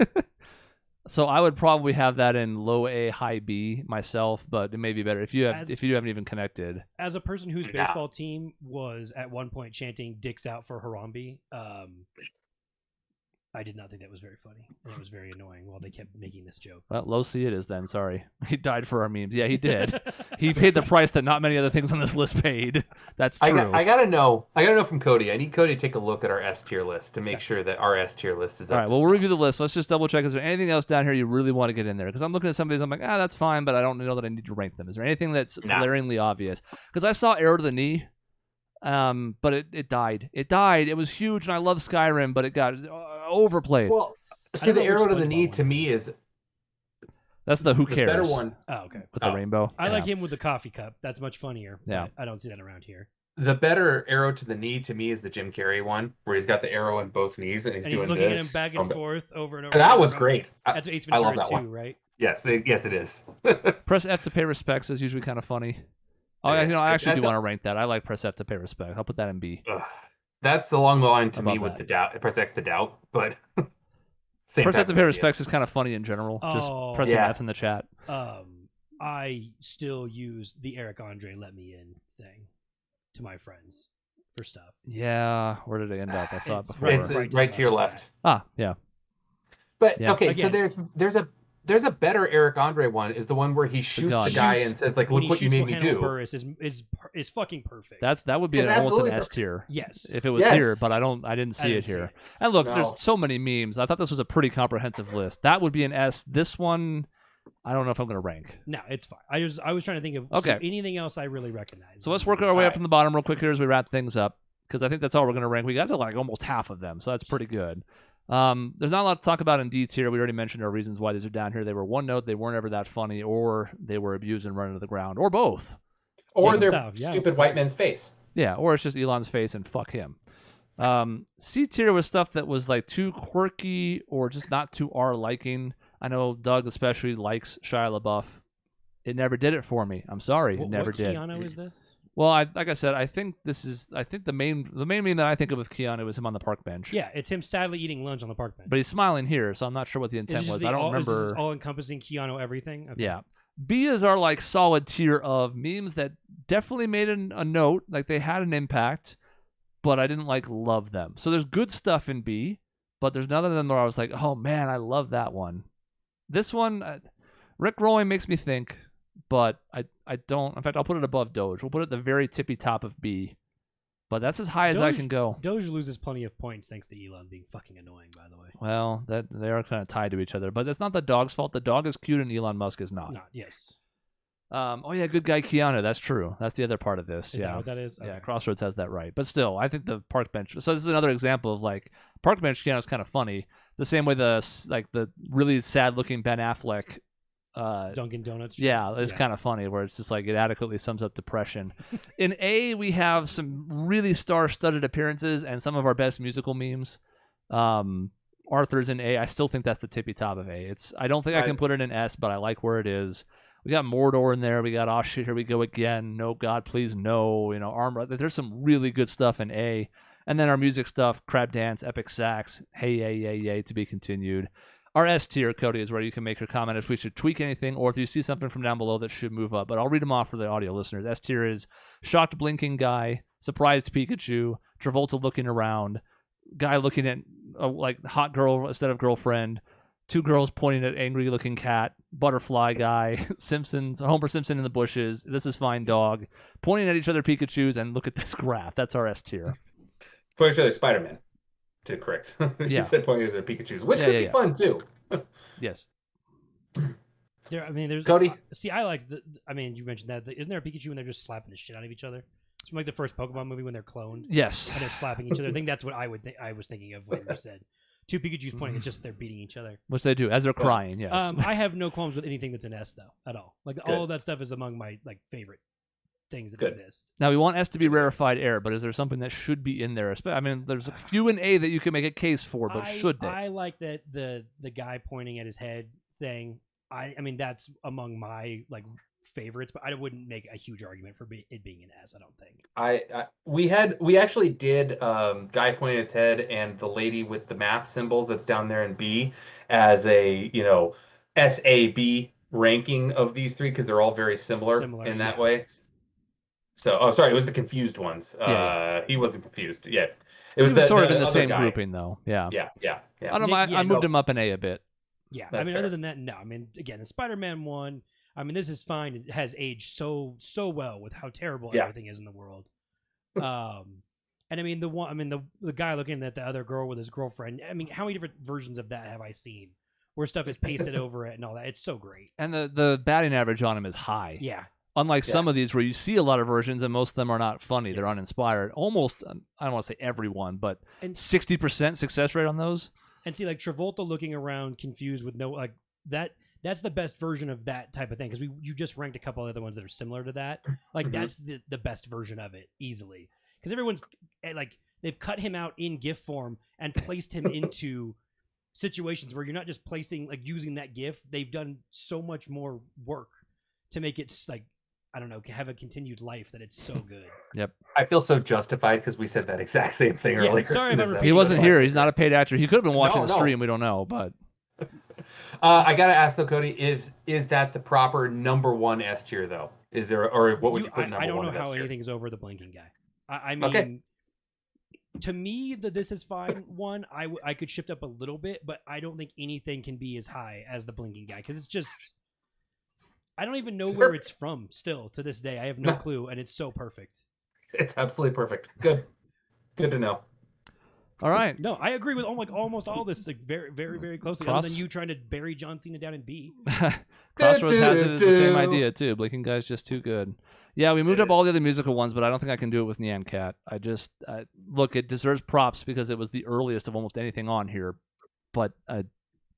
so I would probably have that in low A, high B myself. But it may be better if you haven't even connected. As a person whose Yeah. baseball team was at one point chanting "Dicks out for Harambe," I did not think that was very funny, and it was very annoying while they kept making this joke. Well, low C it is then. Sorry, he died for our memes. Yeah, he did. He paid the price that not many other things on this list paid. That's true. I gotta know from Cody. I need Cody to take a look at our S tier list to make sure that our S tier list is All up right, to well, we'll snuff. review the list. Let's just double check. Is there anything else down here you really want to get in there? Because I'm looking at some of these, I'm like, that's fine, but I don't know that I need to rank them. Is there anything that's glaringly obvious? Because I saw Arrow to the Knee, but it died. It died. It was huge, and I love Skyrim, but it got overplayed. Well, see, the Arrow to the Knee to me is that's the who the cares better one. Oh, okay. with the rainbow. I like him with the coffee cup. That's much funnier. Yeah. I don't see that around here. The better Arrow to the Knee to me is the Jim Carrey one, where he's got the arrow in both knees and he's doing looking this. at him back and forth over and over. That one's great. That's Ace I love Ventura that 2, one. right? Yes, it is. Press F to pay respects is usually kind of funny. Oh, Yeah, I actually do that's want to rank that. I like Press F to pay respect. I'll put that in B. That's along the line to me Above with that. the doubt. Press X to doubt, but same Press F type to of pay idea. respects is kind of funny in general. Just Oh. pressing Yeah. F in the chat. I still use the Eric Andre "Let Me In" thing to my friends for stuff. Yeah, where did it end up? I saw it It's before. It's right to your left. Yeah. But Yeah. okay, so Again. there's a better Eric Andre one. Is the one where he shoots gun. the guy Shoots- and says like, When "Look he what you shoots made me Hannibal do." Buress is fucking perfect. That would be It's almost an absolutely S perfect. tier yes. if it was Yes. here, but I didn't see it here. And look, No. there's so many memes. I thought this was a pretty comprehensive list. That would be an S. This one, I don't know if I'm going to rank. No, it's fine. I was trying to think of Okay. anything else I really recognize. So let's work our way up Alright. from the bottom real quick here as we wrap things up, because I think that's all we're going to rank. We got to like almost half of them, so that's pretty good. There's not a lot to talk about in D tier. We already mentioned our reasons why these are down here. They were one note, they weren't ever that funny, or they were abused and run into the ground, or both. Or Take their them south. Yeah, stupid of white course. man's face. Yeah, or it's just Elon's face and fuck him. C tier was stuff that was like too quirky or just not to our liking. I know Doug especially likes Shia LaBeouf. It never did it for me. I'm sorry, it never what did. Keanu is this? Well, like I said, I think the main meme that I think of with Keanu is him on the park bench. Yeah, it's him sadly eating lunch on the park bench. But he's smiling here, so I'm not sure what the Is intent this was. the I don't remember. all-encompassing Keanu everything. Okay. Yeah. B is our like solid tier of memes that definitely made a note, like they had an impact, but I didn't like love them. So there's good stuff in B, but there's none of them where I was like, oh man, I love that one. This one, Rick rolling makes me think, but I don't. In fact, I'll put it above Doge. We'll put it at the very tippy top of B, but that's as high as I Doge- can go. Doge loses plenty of points thanks to Elon being fucking annoying, by the way. Well, that they are kind of tied to each other, but it's not the dog's fault. The dog is cute and Elon Musk is not. Yes. Oh yeah, good guy Keanu. That's true. That's the other part of this. Is yeah. that what that is? Yeah, Okay. Crossroads has that right. But still, I think the park bench. So this is another example of like park bench Keanu is kind of funny. The same way the really sad looking Ben Affleck. Dunkin' Donuts. Yeah, it's Yeah. kind of funny where it's just like it adequately sums up depression. In A, we have some really star-studded appearances and some of our best musical memes. Arthur's in A. I still think that's the tippy top of A. I don't think I can put it in S, but I like where it is. We got Mordor in there. We got, oh shit, here we go again. No, God, please, no. Armor. There's some really good stuff in A. And then our music stuff, Crab Dance, Epic Sax, Hey, Yay, Yay, Yay, to be continued. Our S tier, Cody, is where you can make your comment if we should tweak anything or if you see something from down below that should move up. But I'll read them off for the audio listeners. S tier is shocked blinking guy, surprised Pikachu, Travolta looking around, guy looking at like hot girl instead of girlfriend, two girls pointing at angry looking cat, butterfly guy, Homer Simpson in the bushes, this is fine dog, pointing at each other Pikachus, and look at this graph. That's our S tier. For each other, Spider-Man. To correct. Yeah. You said pointing at Pikachu's, which Yeah, could yeah, be yeah. fun too. Yes. There's Cody? See, I like you mentioned that. Isn't there a Pikachu when they're just slapping the shit out of each other? It's from like the first Pokemon movie when they're cloned Yes. and they're slapping each other. I think that's what I was thinking of when you said two Pikachu's pointing. It's just they're beating each other. Which they do as they're crying. Yes. I have no qualms with anything that's an S though at all. Like Good. all of that stuff is among my like favorite things that Good. exist. Now we want S to be rarefied air, but is there something that should be in there? I mean, there's a few in A that you can make a case for, but should they? I like that the guy pointing at his head thing. I mean that's among my like favorites, but I wouldn't make a huge argument for it being an S. I don't think. We actually did guy pointing his head and the lady with the math symbols that's down there in B as a SAB ranking of these three because they're all very similar in that way. So, oh, sorry, it was the confused ones. Yeah. He wasn't confused. Yeah, He was sort of in the other same guy. grouping, though. Yeah. Yeah. I don't know. I moved him up an A a bit. Yeah, That's I mean, fair. other than that, no. I mean, again, the Spider-Man one. I mean, this is fine. It has aged so well with how terrible everything is in the world. And I mean, the guy looking at the other girl with his girlfriend. I mean, how many different versions of that have I seen? Where stuff is pasted over it and all that. It's so great. And the batting average on him is high. Yeah. Unlike some of these where you see a lot of versions and most of them are not funny. They're uninspired. Almost, I don't want to say everyone, but 60% success rate on those. And see, like Travolta looking around confused with no, like that's the best version of that type of thing. Because you just ranked a couple other ones that are similar to that. Like that's the best version of it easily. Because everyone's like, they've cut him out in GIF form and placed him into situations where you're not just placing, like using that GIF. They've done so much more work to make it like, I don't know, have a continued life that it's so good. Yep. I feel so justified because we said that exact same thing earlier. Sorry if I'm repeating He wasn't myself. here. He's not a paid actor. He could have been watching the No. stream. We don't know, but I gotta ask though, Cody, is that the proper number one S tier though? Is there, or what would you put number one? I don't know of how S tier? anything's over the blinking guy. I mean, to me, the This Is Fine one, I could shift up a little bit, but I don't think anything can be as high as the blinking guy because it's just, I don't even know where it's from. Still to this day, I have no clue, and it's so perfect. It's absolutely perfect. Good to know. all right. No, I agree with almost all this, like very, very, very closely. Other than you trying to bury John Cena down in B. Crossroads has it as the same idea too. Blinking Guy's just too good. Yeah, we moved up all the other musical ones, but I don't think I can do it with Nyan Cat. Look, it deserves props because it was the earliest of almost anything on here. But I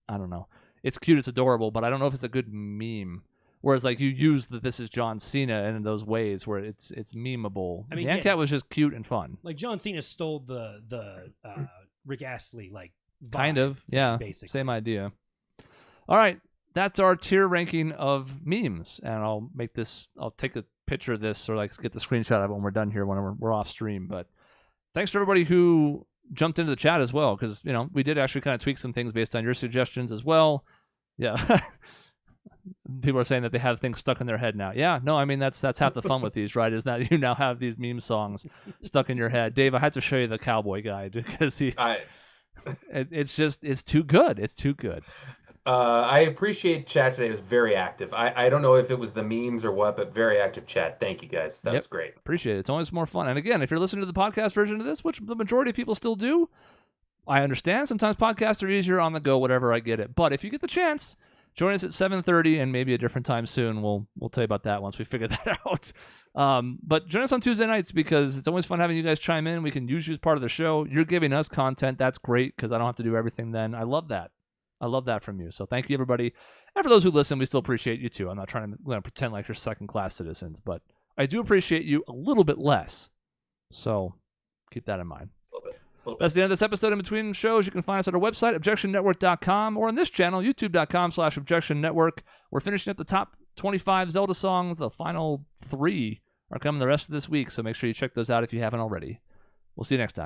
don't know. It's cute, it's adorable, but I don't know if it's a good meme. Whereas, like, you use the "This is John Cena" in those ways where it's memeable. I mean, Nyan Cat was just cute and fun. Like John Cena stole the Rick Astley like vibe, Kind of, yeah. basically. Same idea. All right, that's our tier ranking of memes, and I'll take a picture of this or like get the screenshot of it when we're done here when we're off stream. But thanks to everybody who jumped into the chat as well, because we did actually kind of tweak some things based on your suggestions as well. Yeah. People are saying that they have things stuck in their head now. Yeah, no, I mean that's half the fun with these, right? Is that you now have these meme songs stuck in your head. Dave, I had to show you the cowboy guy because it's too good. It's too good. I appreciate chat today. It was very active. I don't know if it was the memes or what, but very active chat. Thank you guys. That was great. Appreciate it. It's always more fun. And again, if you're listening to the podcast version of this, which the majority of people still do, I understand. Sometimes podcasts are easier on the go, whatever, I get it. But if you get the chance, join us at 7:30 and maybe a different time soon. We'll tell you about that once we figure that out. But join us on Tuesday nights because it's always fun having you guys chime in. We can use you as part of the show. You're giving us content. That's great because I don't have to do everything then. I love that. I love that from you. So thank you, everybody. And for those who listen, we still appreciate you too. I'm not trying to pretend like you're second-class citizens, but I do appreciate you a little bit less. So keep that in mind. That's the end of this episode. In between shows, you can find us at our website, objectionnetwork.com, or on this channel, youtube.com/objectionnetwork. We're finishing up the top 25 Zelda songs. The final 3 are coming the rest of this week, so make sure you check those out if you haven't already. We'll see you next time.